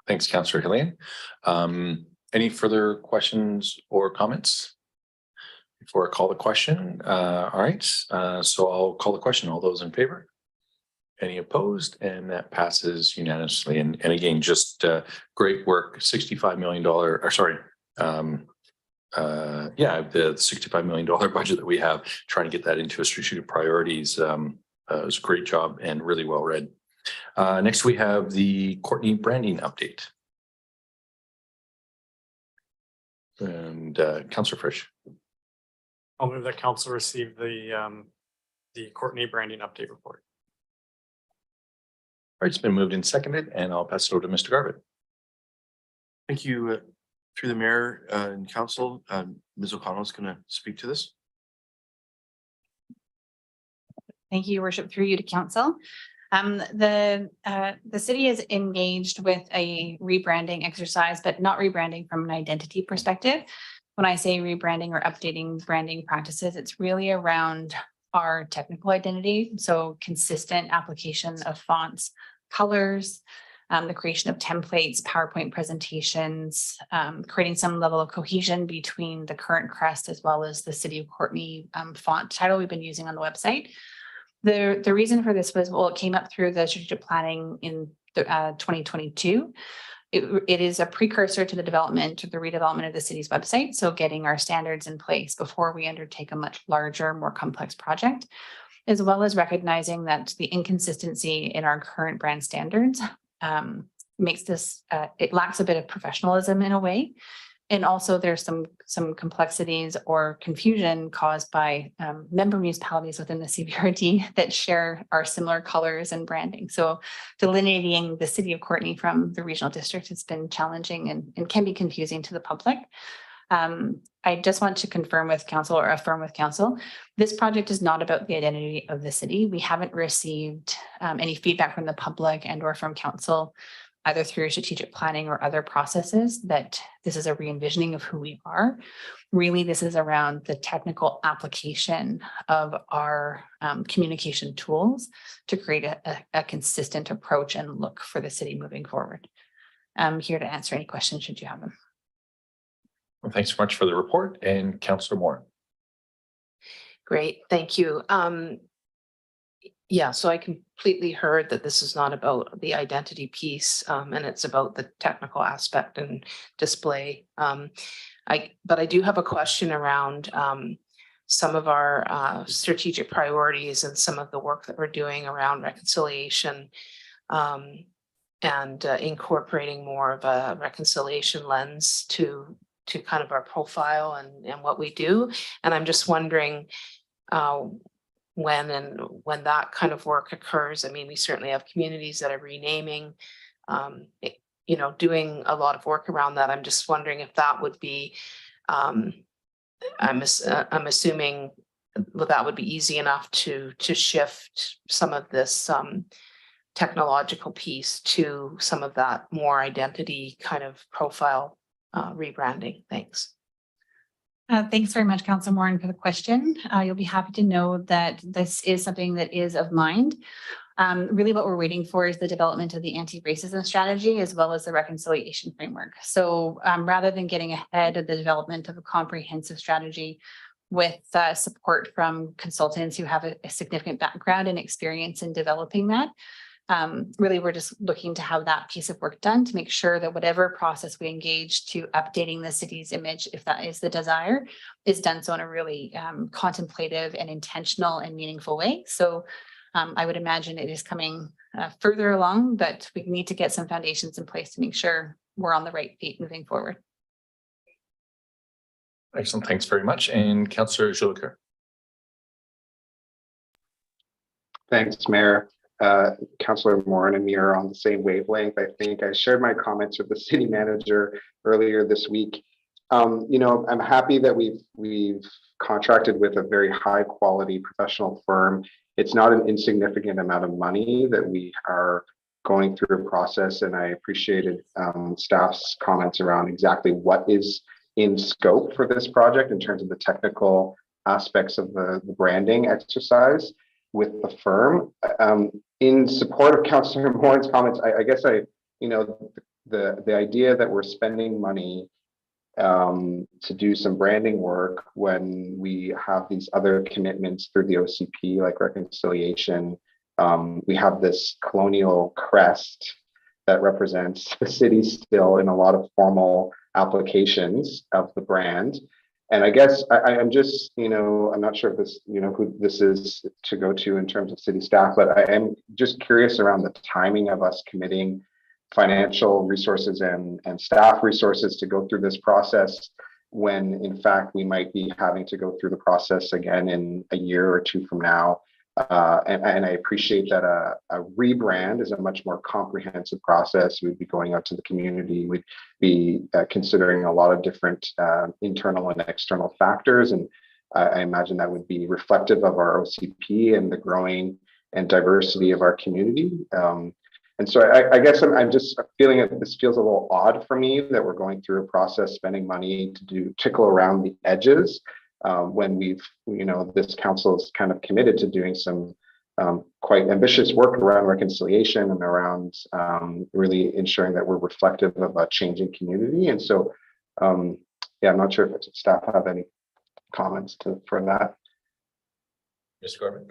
Thanks, Councillor Hillian. Any further questions or comments before I call the question? All right, so I'll call the question. All those in favor? Any opposed? And that passes unanimously. And again, just great work, $65 million, or sorry, the $65 million budget that we have, trying to get that into a strategic priorities. It was a great job and really well read. Next, we have the Courtney branding update. And Councillor Frisch. I'll move that council receive the Courtney branding update report. All right, it's been moved and seconded, and I'll pass it over to Mr. Garbutt. Thank you. Through the mayor and council, Ms. O'Connell is going to speak to this. Thank you, Your Worship, through you to council. The city is engaged with a rebranding exercise, but not rebranding from an identity perspective. When I say rebranding or updating branding practices, it's really around our technical identity. So consistent application of fonts, colors, the creation of templates, PowerPoint presentations, creating some level of cohesion between the current crest as well as the City of Courtney font title we've been using on the website. The reason for this was, well, it came up through the strategic planning in 2022. It is a precursor to the development or the redevelopment of the city's website. So getting our standards in place before we undertake a much larger, more complex project, as well as recognizing that the inconsistency in our current brand standards makes this, it lacks a bit of professionalism in a way. And also there's some complexities or confusion caused by member municipalities within the CBRD that share our similar colors and branding. So delineating the City of Courtney from the regional district has been challenging and can be confusing to the public. I just want to confirm with council or affirm with council, this project is not about the identity of the city. We haven't received any feedback from the public and or from council, either through strategic planning or other processes, that this is a re-envisioning of who we are. Really, this is around the technical application of our communication tools to create a consistent approach and look for the city moving forward. I'm here to answer any questions should you have them. Well, thanks so much for the report. And Councillor Moore. Great, thank you. Yeah, so I completely heard that this is not about the identity piece, and it's about the technical aspect and display. But I do have a question around some of our strategic priorities and some of the work that we're doing around reconciliation and incorporating more of a reconciliation lens to kind of our profile and what we do. And I'm just wondering when that kind of work occurs. I mean, we certainly have communities that are renaming, doing a lot of work around that. I'm just wondering if that would be, I'm assuming that would be easy enough to shift some of this technological piece to some of that more identity kind of profile rebranding. Thanks. Thanks very much, Councillor Moran, for the question. You'll be happy to know that this is something that is of mind. Really what we're waiting for is the development of the anti-racism strategy as well as the reconciliation framework. So rather than getting ahead of the development of a comprehensive strategy with support from consultants who have a significant background and experience in developing that, really, we're just looking to have that piece of work done to make sure that whatever process we engage to updating the city's image, if that is the desire, is done so in a really contemplative and intentional and meaningful way. So I would imagine it is coming further along, but we need to get some foundations in place to make sure we're on the right feet moving forward. Excellent. Thanks very much. And Councillor Jolicoeur. Thanks, Mayor. Councillor Moran and me are on the same wavelength. I think I shared my comments with the city manager earlier this week. I'm happy that we've contracted with a very high quality professional firm. It's not an insignificant amount of money that we are going through a process, and I appreciated staff's comments around exactly what is in scope for this project in terms of the technical aspects of the branding exercise with the firm. In support of Councillor Moran's comments, I guess the idea that we're spending money to do some branding work when we have these other commitments through the OCP, like reconciliation, we have this colonial crest that represents the city still in a lot of formal applications of the brand. And I guess I'm just, I'm not sure if this, who this is to go to in terms of city staff, but I am just curious around the timing of us committing financial resources and staff resources to go through this process, when in fact we might be having to go through the process again in a year or two from now. And I appreciate that a rebrand is a much more comprehensive process. We'd be going out to the community. We'd be considering a lot of different internal and external factors. And I imagine that would be reflective of our OCP and the growing and diversity of our community. And so I guess I'm just feeling that this feels a little odd for me, that we're going through a process, spending money to tickle around the edges, when we've, this council is kind of committed to doing some quite ambitious work around reconciliation and around really ensuring that we're reflective of a changing community. And so, yeah, I'm not sure if staff have any comments for that. Mr. Gorman.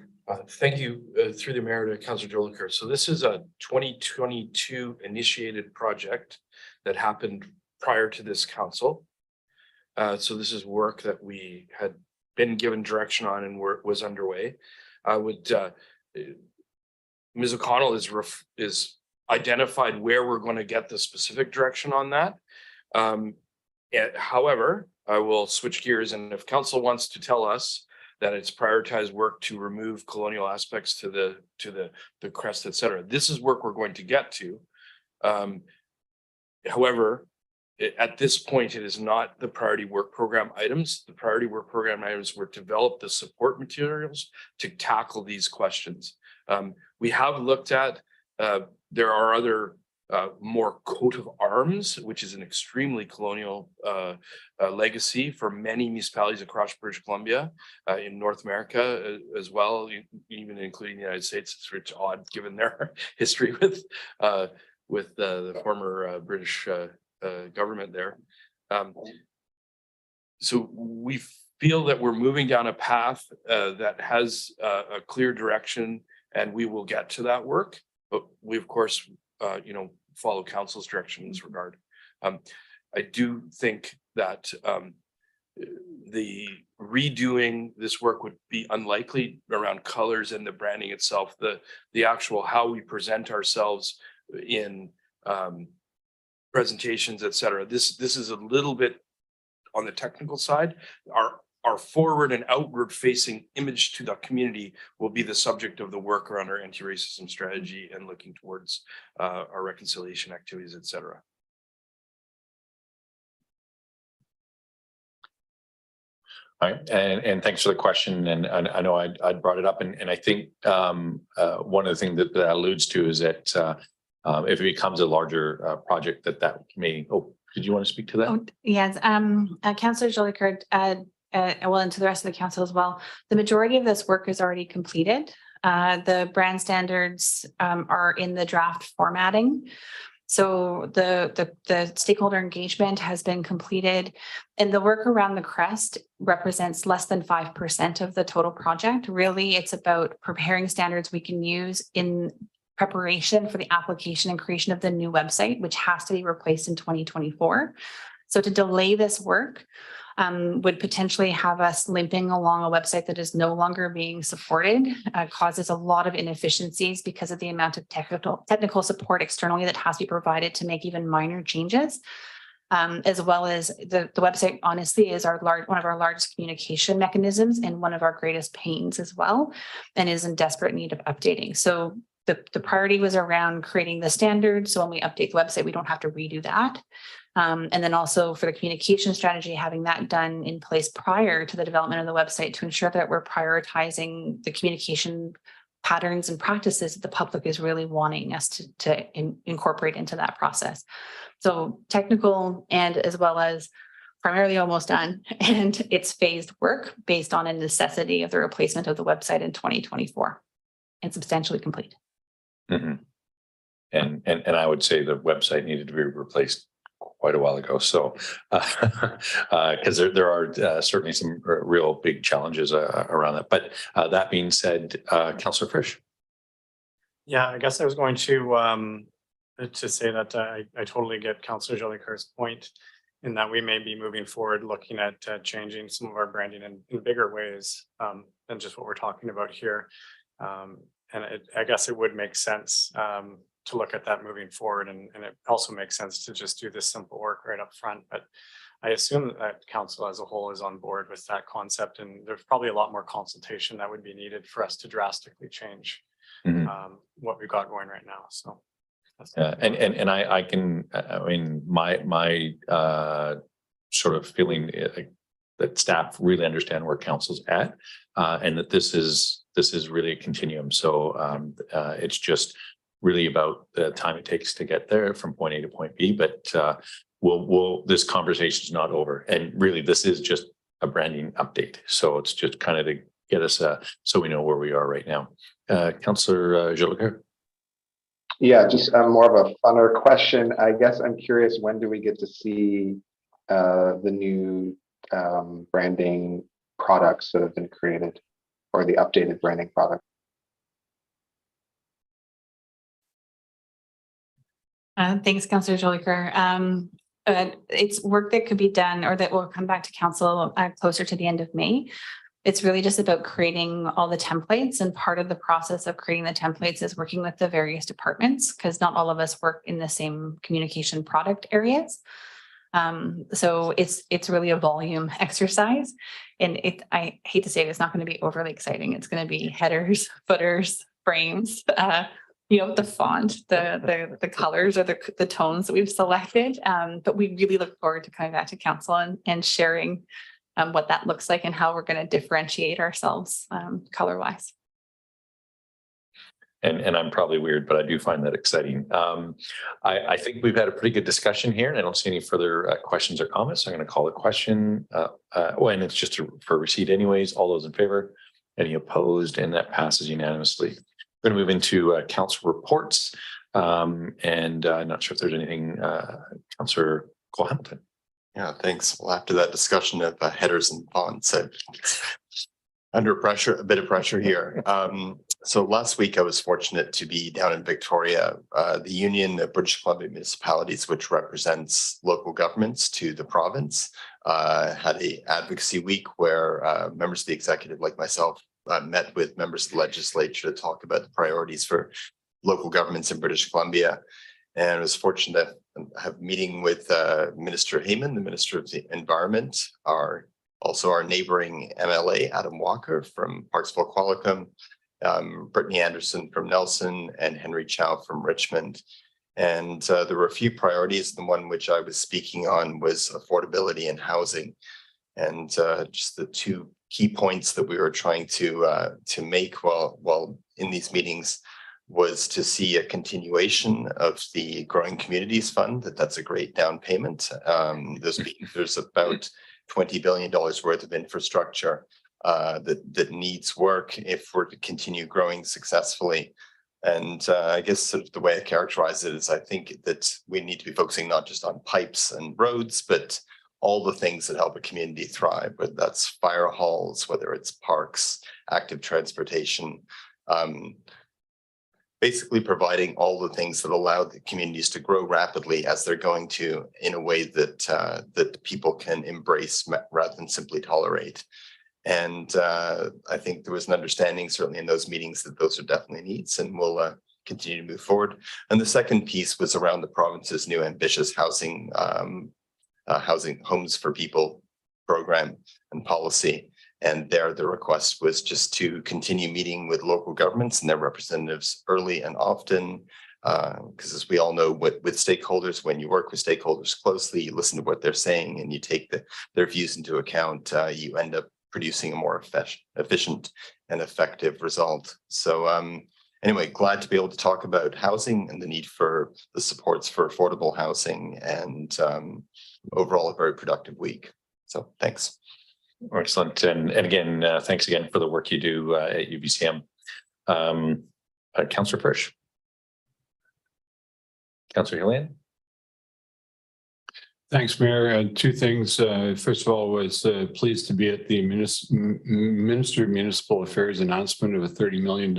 Thank you, through the mayor to Councillor Jolicoeur. So this is a 2022 initiated project that happened prior to this council. So this is work that we had been given direction on and was underway. I would, Ms. O'Connell is identified where we're going to get the specific direction on that. However, I will switch gears, and if council wants to tell us that it's prioritized work to remove colonial aspects to the crest, et cetera, this is work we're going to get to. However, at this point, it is not the priority work program items. The priority work program items were to develop the support materials to tackle these questions. We have looked at, there are other more coat of arms, which is an extremely colonial legacy for many municipalities across British Columbia, in North America as well, even including the United States. It's odd given their history with the former British government there. So we feel that we're moving down a path that has a clear direction, and we will get to that work. But we, of course, follow council's direction in this regard. I do think that the redoing this work would be unlikely around colors and the branding itself. The actual how we present ourselves in presentations, et cetera. This is a little bit on the technical side. Our forward and outward facing image to the community will be the subject of the work around our anti-racism strategy and looking towards our reconciliation activities, et cetera. All right, and thanks for the question. And I know I brought it up, and I think one of the things that alludes to is that if it becomes a larger project, that may. Oh, did you want to speak to that? Oh, yes, Councillor Jolicoeur, well, and to the rest of the council as well. The majority of this work is already completed. The brand standards are in the draft formatting. So the stakeholder engagement has been completed, and the work around the crest represents less than 5% of the total project. Really, it's about preparing standards we can use in preparation for the application and creation of the new website, which has to be replaced in 2024. So to delay this work would potentially have us limping along a website that is no longer being supported, causes a lot of inefficiencies because of the amount of technical support externally that has to be provided to make even minor changes. As well as the website, honestly, is one of our largest communication mechanisms and one of our greatest pains as well, and is in desperate need of updating. So the priority was around creating the standards. So when we update the website, we don't have to redo that. And then also for the communication strategy, having that done in place prior to the development of the website to ensure that we're prioritizing the communication patterns and practices that the public is really wanting us to incorporate into that process. So technical and as well as primarily almost done, and it's phased work based on a necessity of the replacement of the website in 2024 and substantially complete. Mm-hmm. And I would say the website needed to be replaced quite a while ago. So, because there are certainly some real big challenges around that. But that being said, Councillor Frisch. Yeah, I guess I was going to say that I totally get Councillor Jolicoeur's point in that we may be moving forward, looking at changing some of our branding in bigger ways than just what we're talking about here. I guess it would make sense to look at that moving forward, and it also makes sense to just do this simple work right up front. But I assume that council as a whole is on board with that concept, and there's probably a lot more consultation that would be needed for us to drastically change what we've got going right now. So. And I can, I mean, my sort of feeling that staff really understand where council's at, and that this is really a continuum. So it's just really about the time it takes to get there from point A to point B. But this conversation is not over, and really this is just a branding update. So it's just kind of to get us so we know where we are right now. Councillor Jolicoeur. Yeah, just more of a funner question. I guess I'm curious, when do we get to see the new branding products that have been created, or the updated branding product? Thanks, Councillor Jolicoeur. It's work that could be done or that will come back to council closer to the end of May. It's really just about creating all the templates, and part of the process of creating the templates is working with the various departments, because not all of us work in the same communication product areas. So it's really a volume exercise, and I hate to say it's not going to be overly exciting. It's going to be headers, footers, frames, the font, the colors, or the tones that we've selected. But we really look forward to coming back to council and sharing what that looks like and how we're going to differentiate ourselves color wise. And I'm probably weird, but I do find that exciting. I think we've had a pretty good discussion here, and I don't see any further questions or comments. So I'm going to call the question. And it's just for receipt anyways. All those in favor? Any opposed? And that passes unanimously. We're going to move into council reports. And I'm not sure if there's anything, Councillor Cole Hamilton. Yeah, thanks. Well, after that discussion of headers and fonts, under pressure, a bit of pressure here. So last week I was fortunate to be down in Victoria. The Union of British Columbia Municipalities, which represents local governments to the province, had a advocacy week where members of the executive, like myself, met with members of the legislature to talk about the priorities for local governments in British Columbia. And I was fortunate to have a meeting with Minister Heyman, the Minister of the Environment, also our neighboring MLA, Adam Walker from Parksville Qualicum, Brittany Anderson from Nelson, and Henry Chow from Richmond. And there were a few priorities. The one which I was speaking on was affordability and housing. And just the two key points that we were trying to make while in these meetings was to see a continuation of the Growing Communities Fund. That's a great down payment. There's about $20 billion worth of infrastructure that needs work if we're to continue growing successfully. And I guess sort of the way I characterize it is I think that we need to be focusing not just on pipes and roads, but all the things that help a community thrive, whether that's fire halls, whether it's parks, active transportation, basically providing all the things that allow the communities to grow rapidly as they're going to, in a way that that people can embrace rather than simply tolerate. And I think there was an understanding, certainly in those meetings, that those are definitely needs, and we'll continue to move forward. And the second piece was around the province's new ambitious housing homes for people program and policy. And there, the request was just to continue meeting with local governments and their representatives early and often, because as we all know, with stakeholders, when you work with stakeholders closely, you listen to what they're saying and you take their views into account, you end up producing a more efficient and effective result. So anyway, glad to be able to talk about housing and the need for the supports for affordable housing, and overall a very productive week. So thanks. Excellent. And again, thanks again for the work you do at UBCM. Councillor Persh. Councillor Hillian. Thanks, Mayor. Two things. First of all, was pleased to be at the Minister of Municipal Affairs announcement of a $30 million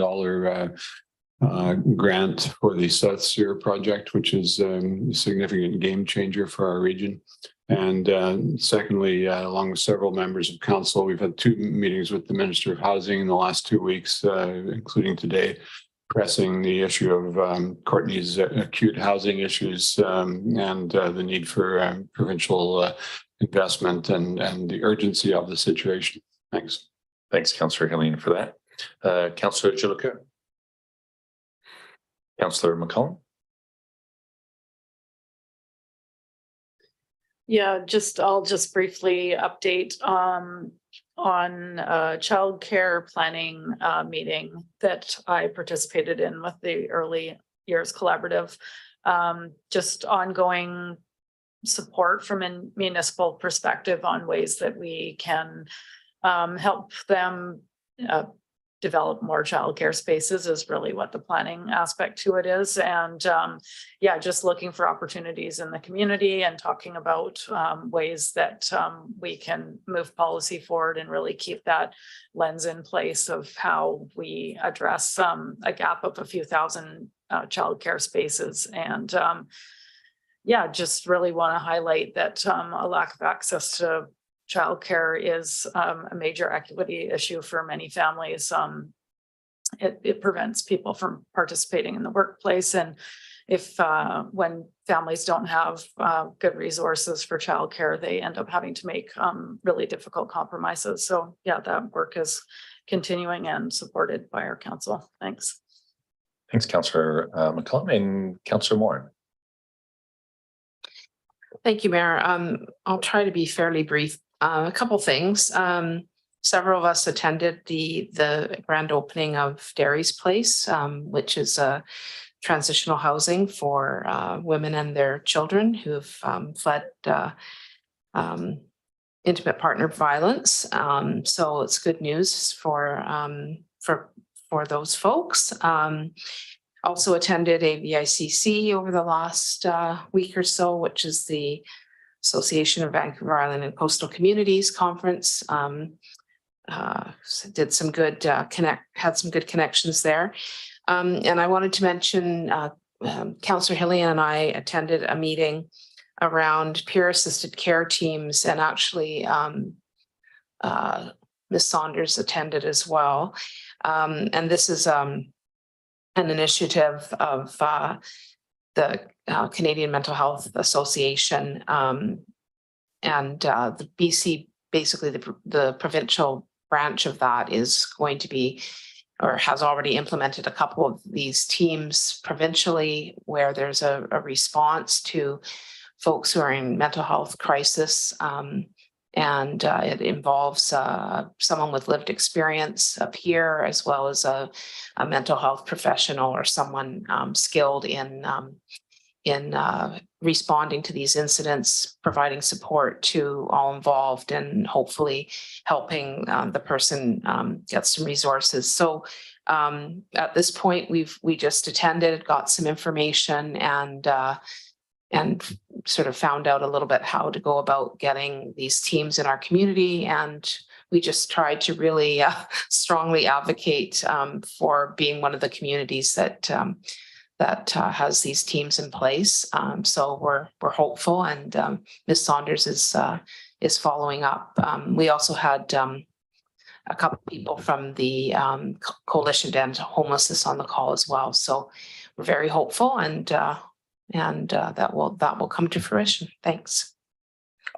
grant for the South Sewer project, which is a significant game changer for our region. And secondly, along with several members of council, we've had 2 meetings with the Minister of Housing in the last 2 weeks, including today, pressing the issue of Courtney's acute housing issues and the need for provincial investment and the urgency of the situation. Thanks. Thanks, Councillor Helene, for that. Councillor Jolicoeur. Councillor McCollum. Yeah, I'll just briefly update on childcare planning meeting that I participated in with the Early Years Collaborative. Just ongoing support from a municipal perspective on ways that we can help them develop more childcare spaces is really what the planning aspect to it is. And yeah, just looking for opportunities in the community and talking about ways that we can move policy forward and really keep that lens in place of how we address a gap of a few thousand childcare spaces. And yeah, just really want to highlight that a lack of access to childcare is a major equity issue for many families. It prevents people from participating in the workplace, and if when families don't have good resources for childcare, they end up having to make really difficult compromises. So yeah, that work is continuing and supported by our council. Thanks. Thanks, Councillor McCollum. And Councillor Moore. Thank you, Mayor. I'll try to be fairly brief. A couple things. Several of us attended the grand opening of Dairy's Place, which is a transitional housing for women and their children who have fled intimate partner violence. So it's good news for those folks. Also attended a VICC over the last week or so, which is the Association of Vancouver Island and Coastal Communities Conference. Did some good had some good connections there. And I wanted to mention Councillor Helene and I attended a meeting around peer assisted care teams, and actually Ms. Saunders attended as well. And this is an initiative of the Canadian Mental Health Association, and the BC, basically the provincial branch of that is going to be, or has already implemented a couple of these teams provincially where there's a response to folks who are in mental health crisis. And it involves someone with lived experience, a peer, as well as a mental health professional or someone skilled in responding to these incidents, providing support to all involved, and hopefully helping the person get some resources. So at this point, we just attended, got some information, and sort of found out a little bit how to go about getting these teams in our community. And we just tried to really strongly advocate for being one of the communities that has these teams in place. So we're hopeful, and Ms. Saunders is following up. We also had a couple of people from the Coalition to End Homelessness on the call as well. So we're very hopeful, and that will come to fruition. Thanks.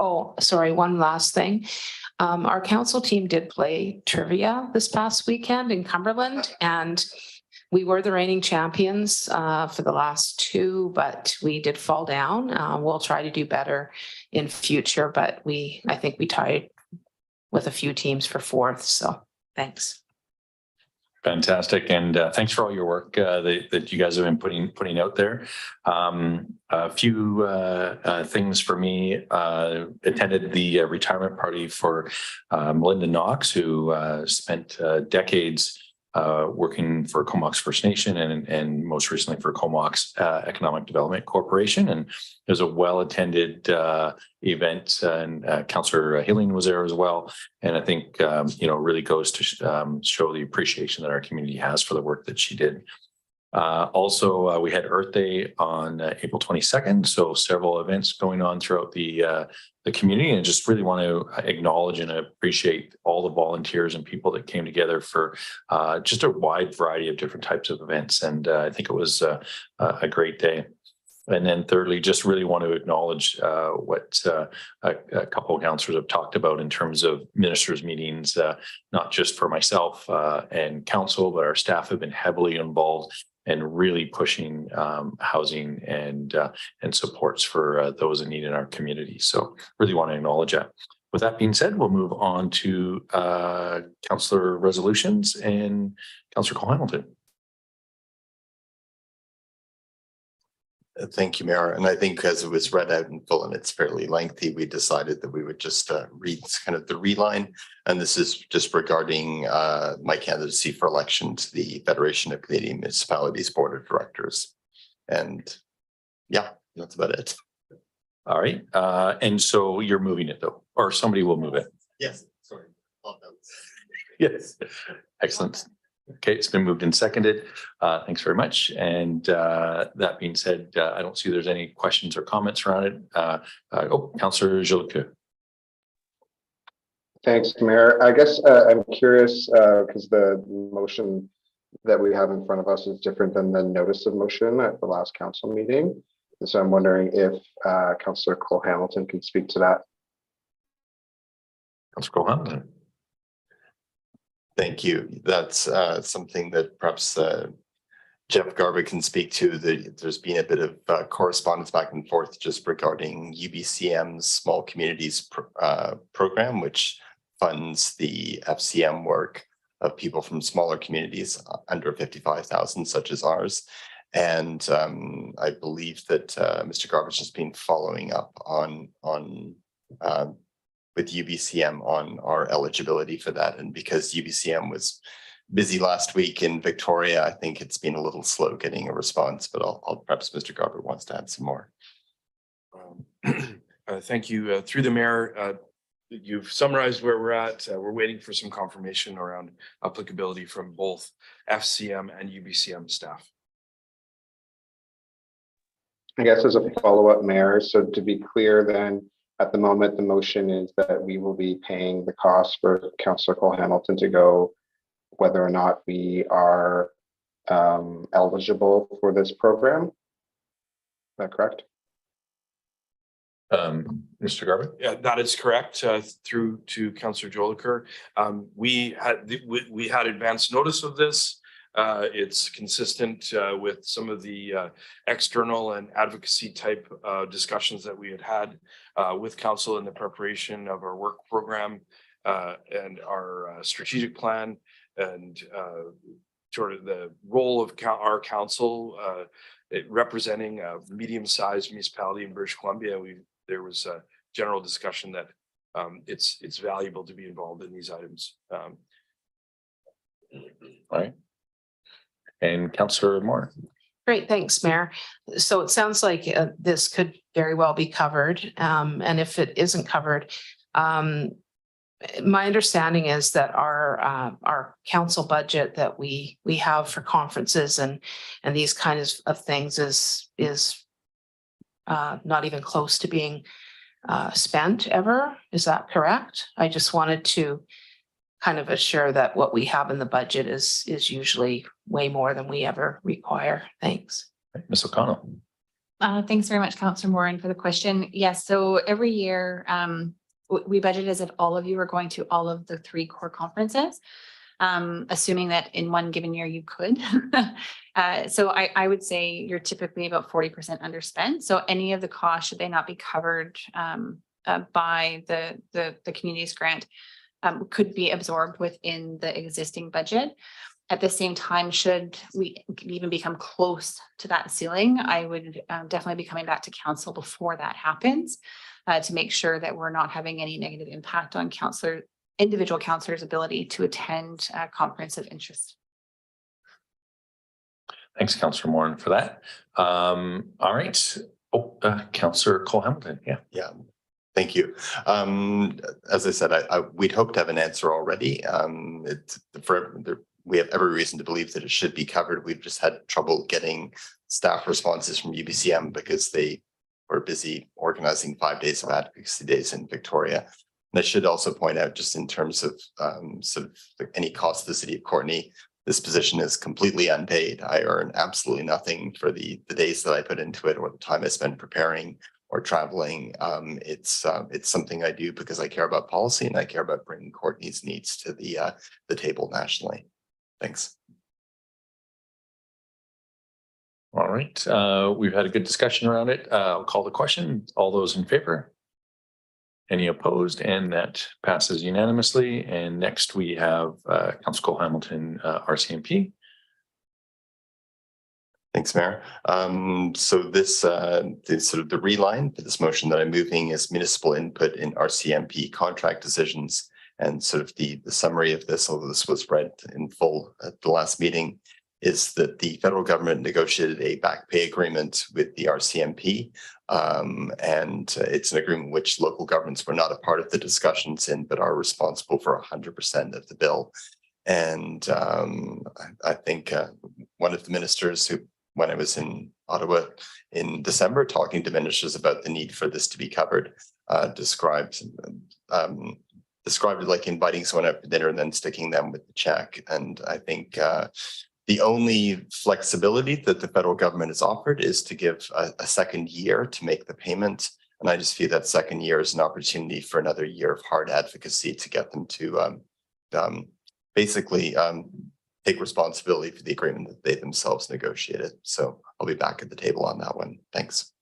Oh, sorry, one last thing. Our council team did play trivia this past weekend in Cumberland, and we were the reigning champions for the last 2, but we did fall down. We'll try to do better in future, but I think we tied with a few teams for 4th. So thanks. Fantastic, and thanks for all your work that you guys have been putting out there. A few things for me. Attended the retirement party for Melinda Knox, who spent decades working for Comox First Nation and most recently for Comox Economic Development Corporation. And it was a well-attended event, and Councillor Helene was there as well. And I think, really goes to show the appreciation that our community has for the work that she did. Also, we had Earth Day on April 22nd, so several events going on throughout the community, and just really want to acknowledge and appreciate all the volunteers and people that came together for just a wide variety of different types of events. And I think it was a great day. And then thirdly, just really want to acknowledge what a couple of councillors have talked about in terms of ministers' meetings, not just for myself and council, but our staff have been heavily involved and really pushing housing and supports for those in need in our community. So really want to acknowledge that. With that being said, we'll move on to councillor resolutions and Councillor Cole Hamilton. Thank you, Mayor. And I think as it was read out in full and it's fairly lengthy, we decided that we would just read kind of the reline. And this is just regarding my candidacy for election to the Federation of Canadian Municipalities Board of Directors. And yeah, that's about it. All right. And so you're moving it though, or somebody will move it. Yes, sorry. Yes. Excellent. Okay, it's been moved and seconded. Thanks very much. And that being said, I don't see there's any questions or comments around it. Councillor Jolicoeur. Thanks, Mayor. I guess I'm curious because the motion that we have in front of us is different than the notice of motion at the last council meeting. And so I'm wondering if Councillor Cole Hamilton can speak to that. Councillor Cole Hamilton. Thank you. That's something that perhaps Jeff Garber can speak to. There's been a bit of correspondence back and forth just regarding UBCM's Small Communities program, which funds the FCM work of people from smaller communities under 55,000, such as ours. And I believe that Mr. Garber's just been following up on with UBCM on our eligibility for that. And because UBCM was busy last week in Victoria, I think it's been a little slow getting a response, but I'll perhaps Mr. Garber wants to add some more. Thank you. Through the mayor, you've summarized where we're at. We're waiting for some confirmation around applicability from both FCM and UBCM staff. I guess as a follow-up, Mayor, so to be clear then, at the moment, the motion is that we will be paying the cost for Councillor Cole Hamilton to go, whether or not we are eligible for this program. Is that correct? Mr. Garber? Yeah, that is correct. Through to Councillor Jolicoeur. We had advance notice of this. It's consistent with some of the external and advocacy type discussions that we had with council in the preparation of our work program and our strategic plan, and sort of the role of our council representing a medium-sized municipality in British Columbia. There was a general discussion that it's valuable to be involved in these items. All right. And Councillor Moore. Great, thanks, Mayor. So it sounds like this could very well be covered. And if it isn't covered, my understanding is that our council budget that we have for conferences and these kinds of things is not even close to being spent ever. Is that correct? I just wanted to kind of assure that what we have in the budget is usually way more than we ever require. Thanks. Ms. O'Connell. Thanks very much, Councillor Moran, for the question. Yes, so every year we budget as if all of you are going to all of the 3 core conferences, assuming that in one given year you could. So I would say you're typically about 40% underspent. So any of the costs, should they not be covered by the communities grant, could be absorbed within the existing budget. At the same time, should we even become close to that ceiling, I would definitely be coming back to council before that happens to make sure that we're not having any negative impact on individual councillors' ability to attend a conference of interest. Thanks, Councillor Moore, for that. All right. Councillor Cole Hamilton. Yeah. Thank you. As I said, we'd hope to have an answer already. we have every reason to believe that it should be covered. We've just had trouble getting staff responses from UBCM because they were busy organizing 5 days of advocacy days in Victoria. And I should also point out, just in terms of sort of any cost to the city of Courtenay, this position is completely unpaid. I earn absolutely nothing for the days that I put into it or the time I spend preparing or traveling. It's something I do because I care about policy and I care about bringing Courtenay's needs to the table nationally. Thanks. All right, we've had a good discussion around it. I'll call the question. All those in favor? Any opposed? And that passes unanimously. And next we have Councillor Cole-Hamilton, RCMP. Thanks, Mayor. So this sort of the reline for this motion that I'm moving is municipal input in RCMP contract decisions. And sort of the summary of this, although this was read in full at the last meeting, is that the federal government negotiated a back pay agreement with the RCMP. And it's an agreement which local governments were not a part of the discussions in, but are responsible for 100% of the bill. And I think one of the ministers who, when I was in Ottawa in December, talking to ministers about the need for this to be covered, described it like inviting someone out for dinner and then sticking them with the check. And I think the only flexibility that the federal government has offered is to give a second year to make the payment. And I just view that second year as an opportunity for another year of hard advocacy to get them to basically take responsibility for the agreement that they themselves negotiated. So I'll be back at the table on that one. Thanks.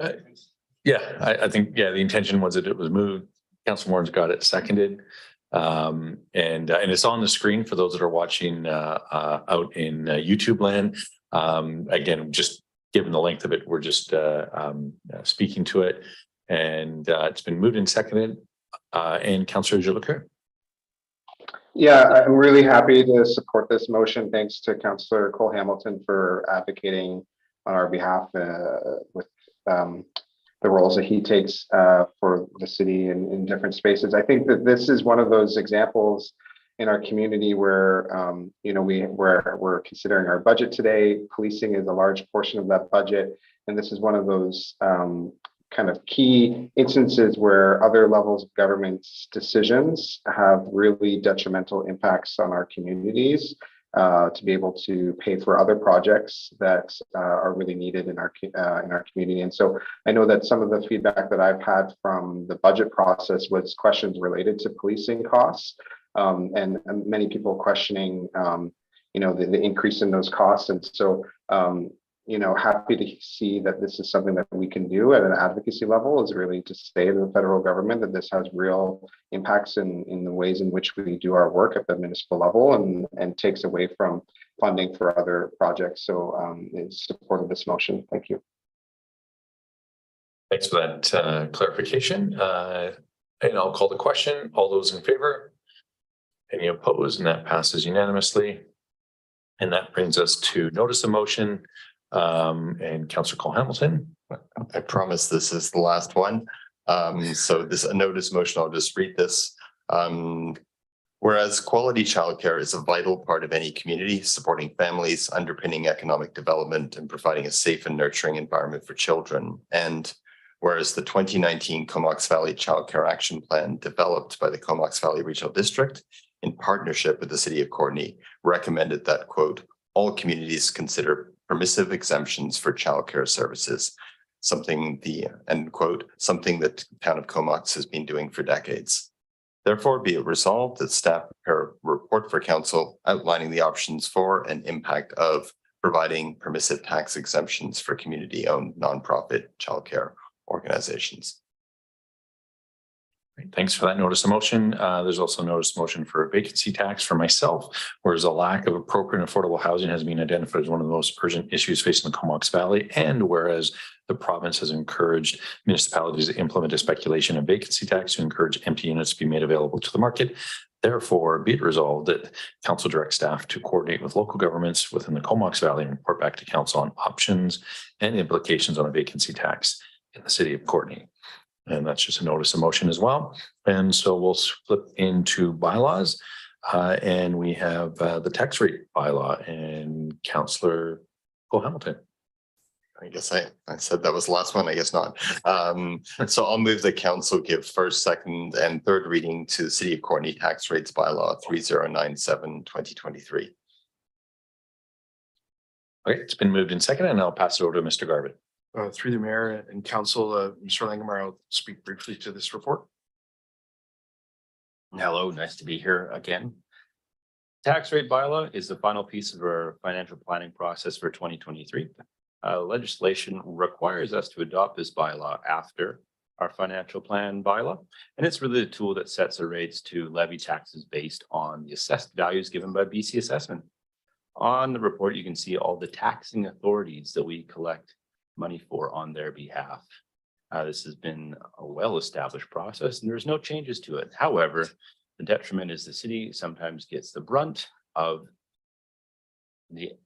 I think, the intention was that it was moved. Councillor Moores got it seconded. And it's on the screen for those that are watching out in YouTube land. Again, just given the length of it, we're just speaking to it. And it's been moved and seconded. And Councillor Jolicoeur. Yeah, I'm really happy to support this motion. Thanks to Councillor Cole-Hamilton for advocating on our behalf with the roles that he takes for the city in different spaces. I think that this is one of those examples in our community where we're considering our budget today. Policing is a large portion of that budget, and this is one of those kind of key instances where other levels of government's decisions have really detrimental impacts on our communities. To be able to pay for other projects that are really needed in our community. And so I know that some of the feedback that I've had from the budget process was questions related to policing costs, and many people questioning, the increase in those costs. And so, happy to see that this is something that we can do at an advocacy level, is really to say to the federal government that this has real impacts in the ways in which we do our work at the municipal level and takes away from funding for other projects. So in support of this motion. Thank you. Thanks for that clarification. And I'll call the question. All those in favor? Any opposed? And that passes unanimously. And that brings us to notice of motion. And Councillor Cole-Hamilton. I promise this is the last one. So this a notice motion, I'll just read this. Whereas quality childcare is a vital part of any community, supporting families, underpinning economic development, and providing a safe and nurturing environment for children. And whereas the 2019 Comox Valley Childcare Action Plan, developed by the Comox Valley Regional District in partnership with the City of Courtenay, recommended that, quote, all communities consider permissive exemptions for childcare services, something end quote, something that the town of Comox has been doing for decades. Therefore, be it resolved that staff prepare a report for council outlining the options for and impact of providing permissive tax exemptions for community-owned nonprofit childcare organizations. Thanks for that notice of motion. There's also notice of motion for a vacancy tax for myself, whereas a lack of appropriate and affordable housing has been identified as one of the most urgent issues facing the Comox Valley, and whereas the province has encouraged municipalities to implement a speculation and vacancy tax to encourage empty units to be made available to the market. Therefore, be it resolved that council direct staff to coordinate with local governments within the Comox Valley and report back to council on options and implications on a vacancy tax in the city of Courtenay. And that's just a notice of motion as well. And so we'll flip into bylaws. And we have the tax rate bylaw and Councillor Cole Hamilton. I guess I said that was the last one, I guess not. So I'll move the council give first, second, and third reading to the City of Courtenay Tax Rates Bylaw 3097/2023. Okay, it's been moved in second, and I'll pass it over to Mr. Garvin. Through the mayor and council, Mr. Langemeier, I'll speak briefly to this report. Hello, nice to be here again. Tax rate bylaw is the final piece of our financial planning process for 2023. Legislation requires us to adopt this bylaw after our financial plan bylaw, and it's really the tool that sets the rates to levy taxes based on the assessed values given by BC Assessment. On the report, you can see all the taxing authorities that we collect money for on their behalf. This has been a well-established process and there's no changes to it. However, the detriment is the city sometimes gets the brunt of the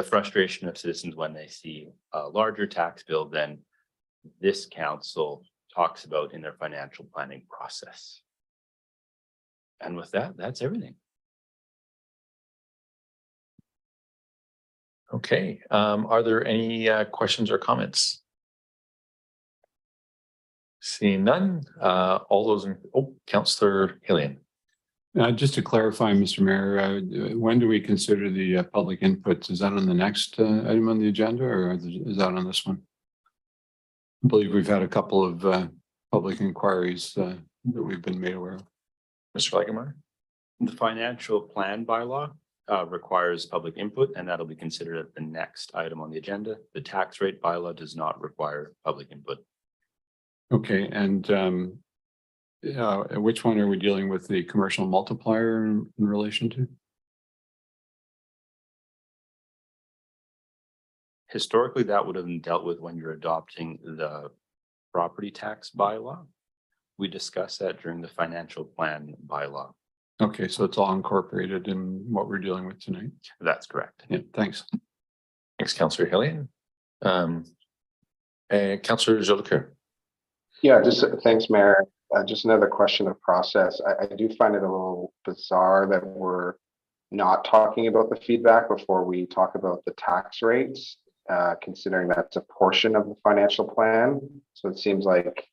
frustration of citizens when they see a larger tax bill than this council talks about in their financial planning process. And with that, that's everything. Okay, are there any questions or comments? Seeing none, all those in, Councillor Hillian. Just to clarify, Mr. Mayor, when do we consider the public inputs? Is that on the next item on the agenda, or is that on this one? I believe we've had a couple of public inquiries that we've been made aware of. Mr. Langemeier. The financial plan bylaw requires public input, and that'll be considered at the next item on the agenda. The tax rate bylaw does not require public input. Okay, and which one are we dealing with, the commercial multiplier in relation to? Historically, that would have been dealt with when you're adopting the property tax bylaw. We discussed that during the financial plan bylaw. Okay, so it's all incorporated in what we're dealing with tonight. That's correct. Yeah, thanks. Thanks, Councillor Hillian. Councillor Jolicoeur. Yeah, just thanks, Mayor. Just another question of process. I do find it a little bizarre that we're not talking about the feedback before we talk about the tax rates, considering that's a portion of the financial plan. So it seems like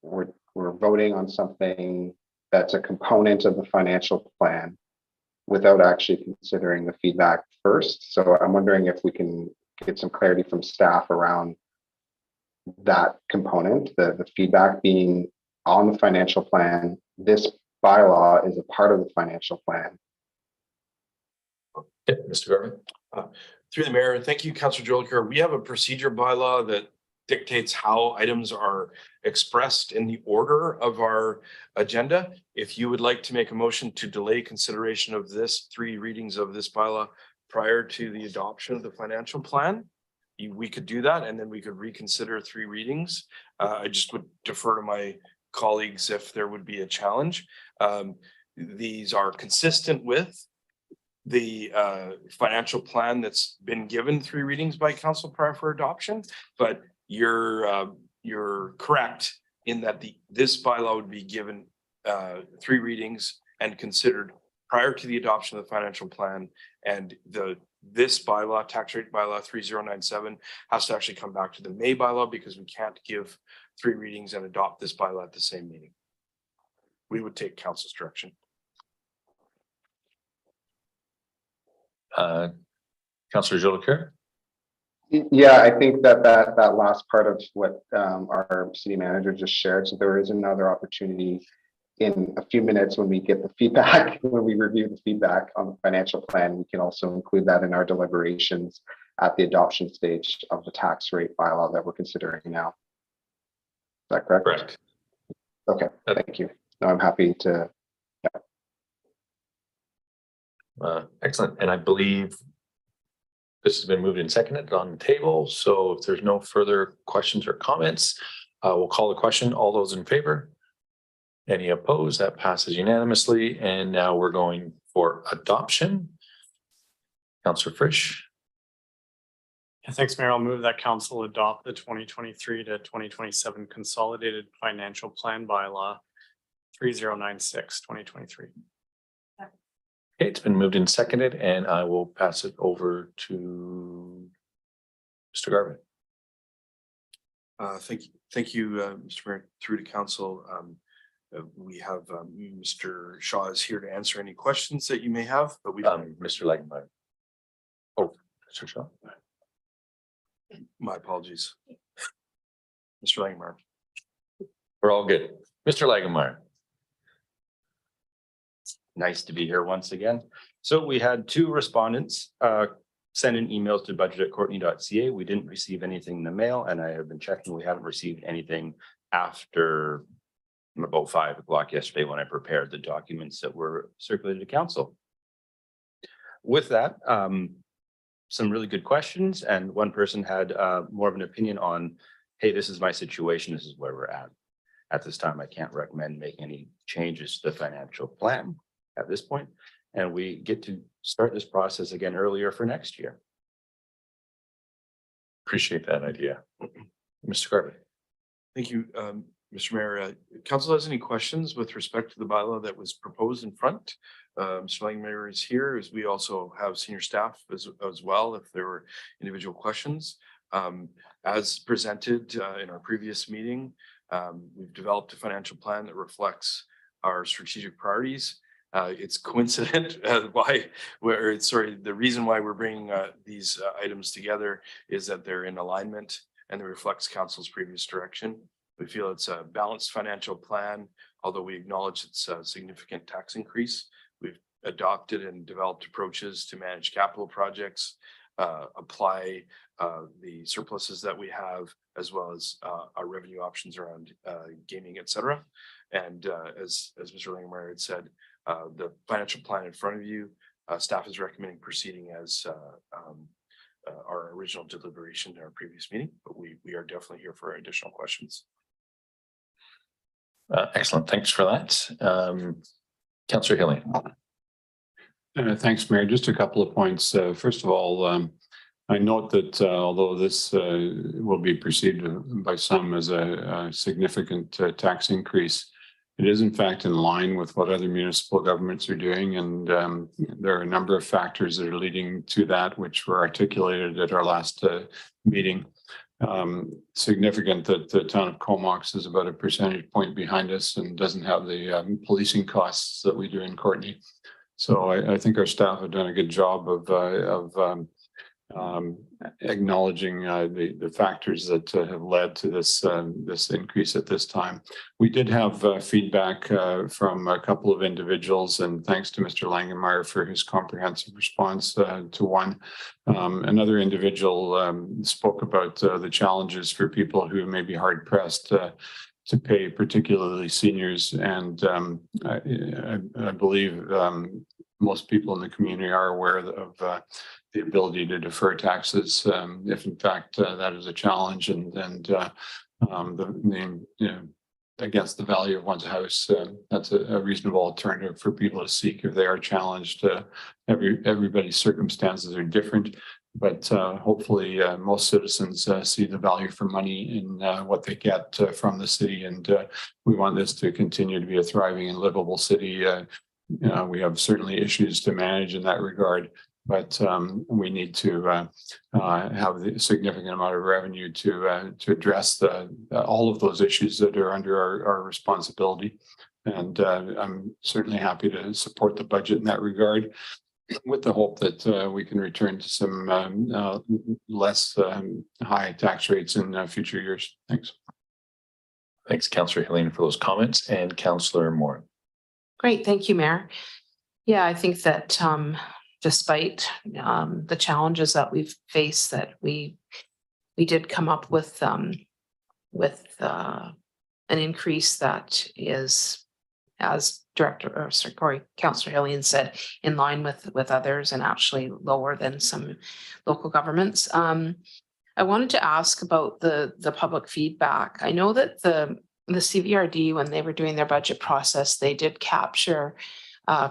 we're voting on something that's a component of the financial plan without actually considering the feedback first. So I'm wondering if we can get some clarity from staff around that component, the feedback being on the financial plan. This bylaw is a part of the financial plan. Yeah, Mr. Garvin. Through the mayor, thank you, Councillor Jolicoeur. We have a procedure bylaw that dictates how items are expressed in the order of our agenda. If you would like to make a motion to delay consideration of this 3 readings of this bylaw prior to the adoption of the financial plan, we could do that, and then we could reconsider 3 readings. I just would defer to my colleagues if there would be a challenge. These are consistent with the financial plan that's been given 3 readings by council prior for adoption, but you're correct in that this bylaw would be given 3 readings and considered prior to the adoption of the financial plan, and this bylaw, tax rate bylaw 3097, has to actually come back to the May bylaw because we can't give 3 readings and adopt this bylaw at the same meeting. We would take council's direction. Councillor Jolicoeur. Yeah, I think that last part of what our city manager just shared. So there is another opportunity in a few minutes when we get the feedback, when we review the feedback on the financial plan. We can also include that in our deliberations at the adoption stage of the tax rate bylaw that we're considering now. Is that correct? Correct. Okay, thank you. No, I'm happy to. Yeah. Excellent. And I believe this has been moved and seconded on the table. So if there's no further questions or comments, we'll call the question. All those in favor? Any opposed? That passes unanimously. And now we're going for adoption. Councillor Frisch. Thanks, Mayor. I'll move that council adopt the 2023 to 2027 Consolidated Financial Plan Bylaw 3096, 2023. Okay, it's been moved and seconded, and I will pass it over to Mr. Garvin. Thank you, Mr. Mayor, through to council. We have Mr. Shaw is here to answer any questions that you may have, but we Mr. Langenmeyer. Oh, Mr. Shaw. My apologies. Mr. Langenmeyer. We're all good. Mr. Langenmeyer. Nice to be here once again. So we had two respondents send in emails to budget@courtney.ca. We didn't receive anything in the mail, and I have been checking. We haven't received anything after about 5 o'clock yesterday when I prepared the documents that were circulated to council. With that, some really good questions, and one person had more of an opinion on, hey, this is my situation, this is where we're at. At this time, I can't recommend making any changes to the financial plan at this point, and we get to start this process again earlier for next year. Appreciate that idea. Mr. Garvin. Thank you, Mr. Mayor. Council has any questions with respect to the bylaw that was proposed in front? Mr. Langenmeyer is here, as we also have senior staff as well, if there were individual questions. As presented in our previous meeting, we've developed a financial plan that reflects our strategic priorities. It's coincident the reason why we're bringing these items together is that they're in alignment and it reflects council's previous direction. We feel it's a balanced financial plan, although we acknowledge it's a significant tax increase. We've adopted and developed approaches to manage capital projects, apply the surpluses that we have, as well as our revenue options around gaming, et cetera. And as Mr. Langenmeyer had said, the financial plan in front of you, staff is recommending proceeding as our original deliberation in our previous meeting, but we are definitely here for additional questions. Excellent. Thanks for that. Councillor Hillian. Thanks, Mayor. Just a couple of points. First of all, I note that although this will be perceived by some as a significant tax increase, it is in fact in line with what other municipal governments are doing. And there are a number of factors that are leading to that, which were articulated at our last meeting. Significant that the town of Comox is about a percentage point behind us and doesn't have the policing costs that we do in Courtney. So I think our staff have done a good job of acknowledging the factors that have led to this increase at this time. We did have feedback from a couple of individuals, and thanks to Mr. Langenmeyer for his comprehensive response to one. Another individual spoke about the challenges for people who may be hard pressed to pay, particularly seniors. And I believe most people in the community are aware of the ability to defer taxes if in fact that is a challenge, and against the value of one's house, that's a reasonable alternative for people to seek if they are challenged. Everybody's circumstances are different, but hopefully most citizens see the value for money in what they get from the city, and we want this to continue to be a thriving and livable city. We have certainly issues to manage in that regard, but we need to have the significant amount of revenue to address all of those issues that are under our responsibility. And I'm certainly happy to support the budget in that regard, with the hope that we can return to some less high tax rates in future years. Thanks. Thanks, Councillor Helene, for those comments, and Councillor Moore. Great, thank you, Mayor. Yeah, I think that despite the challenges that we've faced, that we did come up with an increase that is, as Councillor Hillian said, in line with others and actually lower than some local governments. I wanted to ask about the public feedback. I know that the CVRD, when they were doing their budget process, they did capture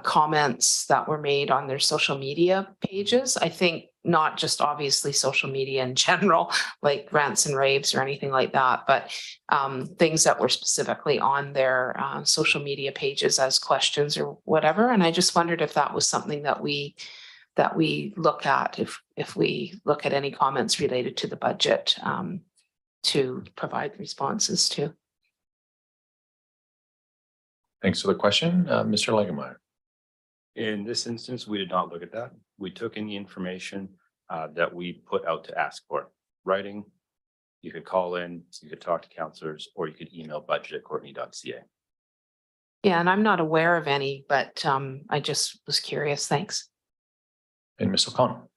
comments that were made on their social media pages. I think not just obviously social media in general, like rants and raves or anything like that, but things that were specifically on their social media pages as questions or whatever. And I just wondered if that was something that we look at, if we look at any comments related to the budget to provide responses to. Thanks for the question, Mr. Legemeyer. In this instance, we did not look at that. We took in the information that we put out to ask for. Writing, you could call in, you could talk to counselors, or you could email budget@courtney.ca. Yeah, and I'm not aware of any, but I just was curious. Thanks. And Ms. O'Connell.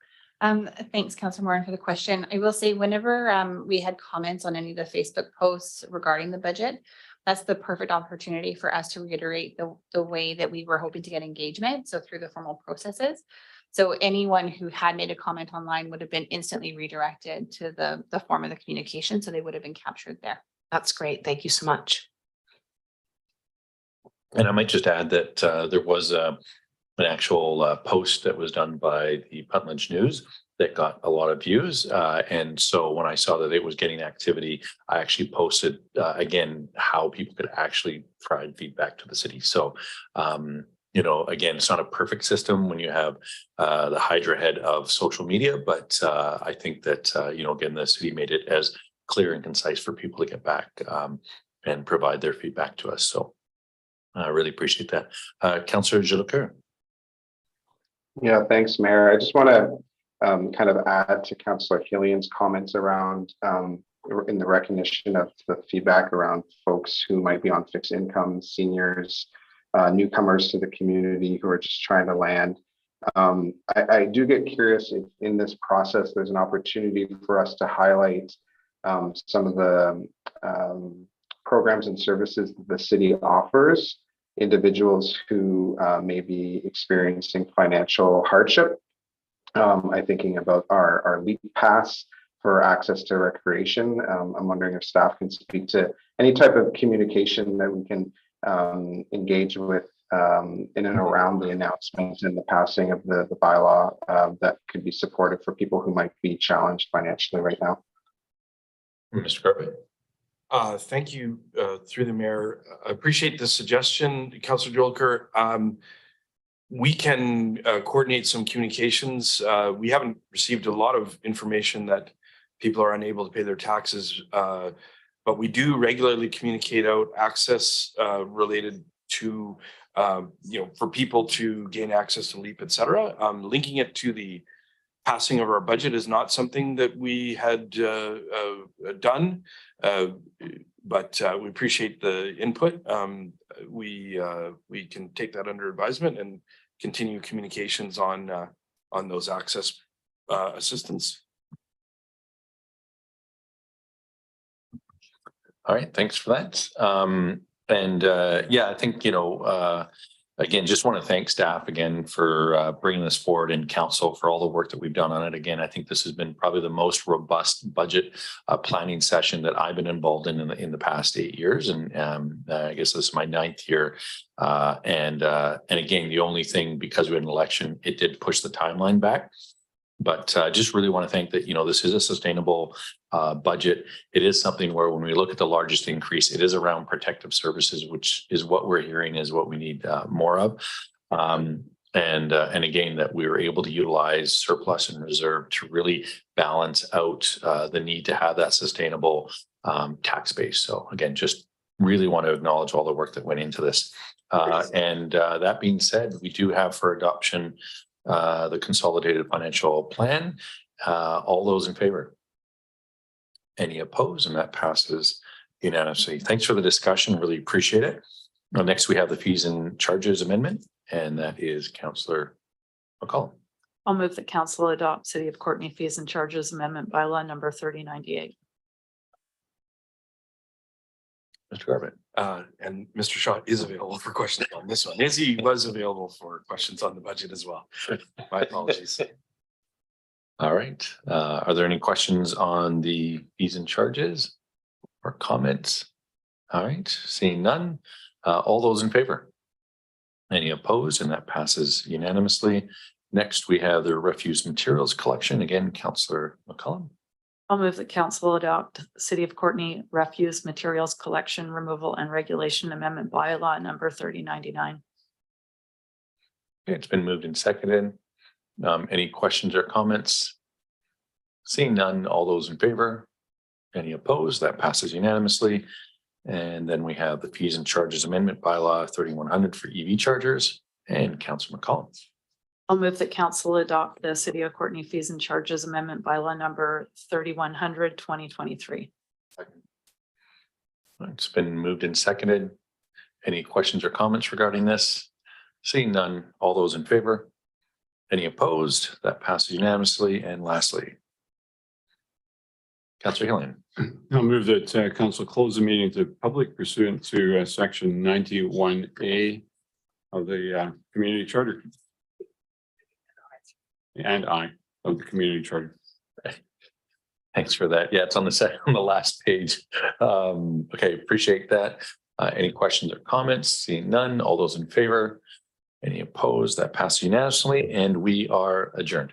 Thanks, Councillor Moran, for the question. I will say whenever we had comments on any of the Facebook posts regarding the budget, that's the perfect opportunity for us to reiterate the way that we were hoping to get engagement. So through the formal processes. So anyone who had made a comment online would have been instantly redirected to the form of the communication. So they would have been captured there. That's great. Thank you so much. And I might just add that there was an actual post that was done by the Puntledge News that got a lot of views. And so when I saw that it was getting activity, I actually posted again how people could actually provide feedback to the city. So, you know, again, it's not a perfect system when you have the Hydra head of social media, but I think that, you know, again, the city made it as clear and concise for people to get back and provide their feedback to us. So I really appreciate that. Councillor Jolicoeur. Yeah, thanks, Mayor. I just want to kind of add to Councillor Hillian's comments around in the recognition of the feedback around folks who might be on fixed income, seniors, newcomers to the community who are just trying to land. I do get curious if in this process there's an opportunity for us to highlight some of the programs and services that the city offers individuals who may be experiencing financial hardship. I'm thinking about our LEAP Pass for access to recreation. I'm wondering if staff can speak to any type of communication that we can engage with in and around the announcement and the passing of the bylaw that could be supportive for people who might be challenged financially right now. Mr. Carpet. Thank you, through the mayor. I appreciate the suggestion, Councillor Jolicoeur. We can coordinate some communications. We haven't received a lot of information that people are unable to pay their taxes, but we do regularly communicate out access related to, you know, for people to gain access to LEAP, et cetera. Linking it to the passing of our budget is not something that we had done, but we appreciate the input. We can take that under advisement and continue communications on those access assistance. All right, thanks for that. Yeah, I think, you know, again, just want to thank staff again for bringing this forward and council for all the work that we've done on it. Again, I think this has been probably the most robust budget planning session that I've been involved in the past 8 years. And I guess this is my 9th year. And again, the only thing, because we had an election, it did push the timeline back. But just really want to thank that, you know, this is a sustainable budget. It is something where when we look at the largest increase, it is around protective services, which is what we're hearing is what we need more of. And again, that we were able to utilize surplus and reserve to really balance out the need to have that sustainable tax base. So again, just really want to acknowledge all the work that went into this. That being said, we do have for adoption the consolidated financial plan. All those in favor? Any opposed? And that passes unanimously. Thanks for the discussion. Really appreciate it. Now, next we have the fees and charges amendment, and that is Councillor McCollum. I'll move that council adopt City of Courtney fees and charges amendment bylaw number 3098. Mr. Garbutt. And Mr. Shaw is available for questions on this one, as he was available for questions on the budget as well. My apologies. All right. Are there any questions on the fees and charges or comments? All right. Seeing none. All those in favor? Any opposed? And that passes unanimously. Next, we have the refuse materials collection. Again, Councillor McCollum. I'll move that council adopt City of Courtney refuse materials collection, removal and regulation amendment bylaw number 3099. Okay, it's been moved and seconded. Any questions or comments? Seeing none, all those in favor? Any opposed? That passes unanimously. And then we have the fees and charges amendment bylaw 3100 for EV chargers and Councillor McCollum. I'll move that council adopt the City of Courtney fees and charges amendment bylaw number 3100 2023. It's been moved and seconded. Any questions or comments regarding this? Seeing none, all those in favor? Any opposed? That passes unanimously. And lastly, Councillor Hillian. I'll move that council close the meeting to public pursuant to section 91A of the community charter. And I of the community charter. Thanks for that. Yeah, it's on the last page. Okay, appreciate that. Any questions or comments? Seeing none, all those in favor? Any opposed? That passes unanimously and we are adjourned.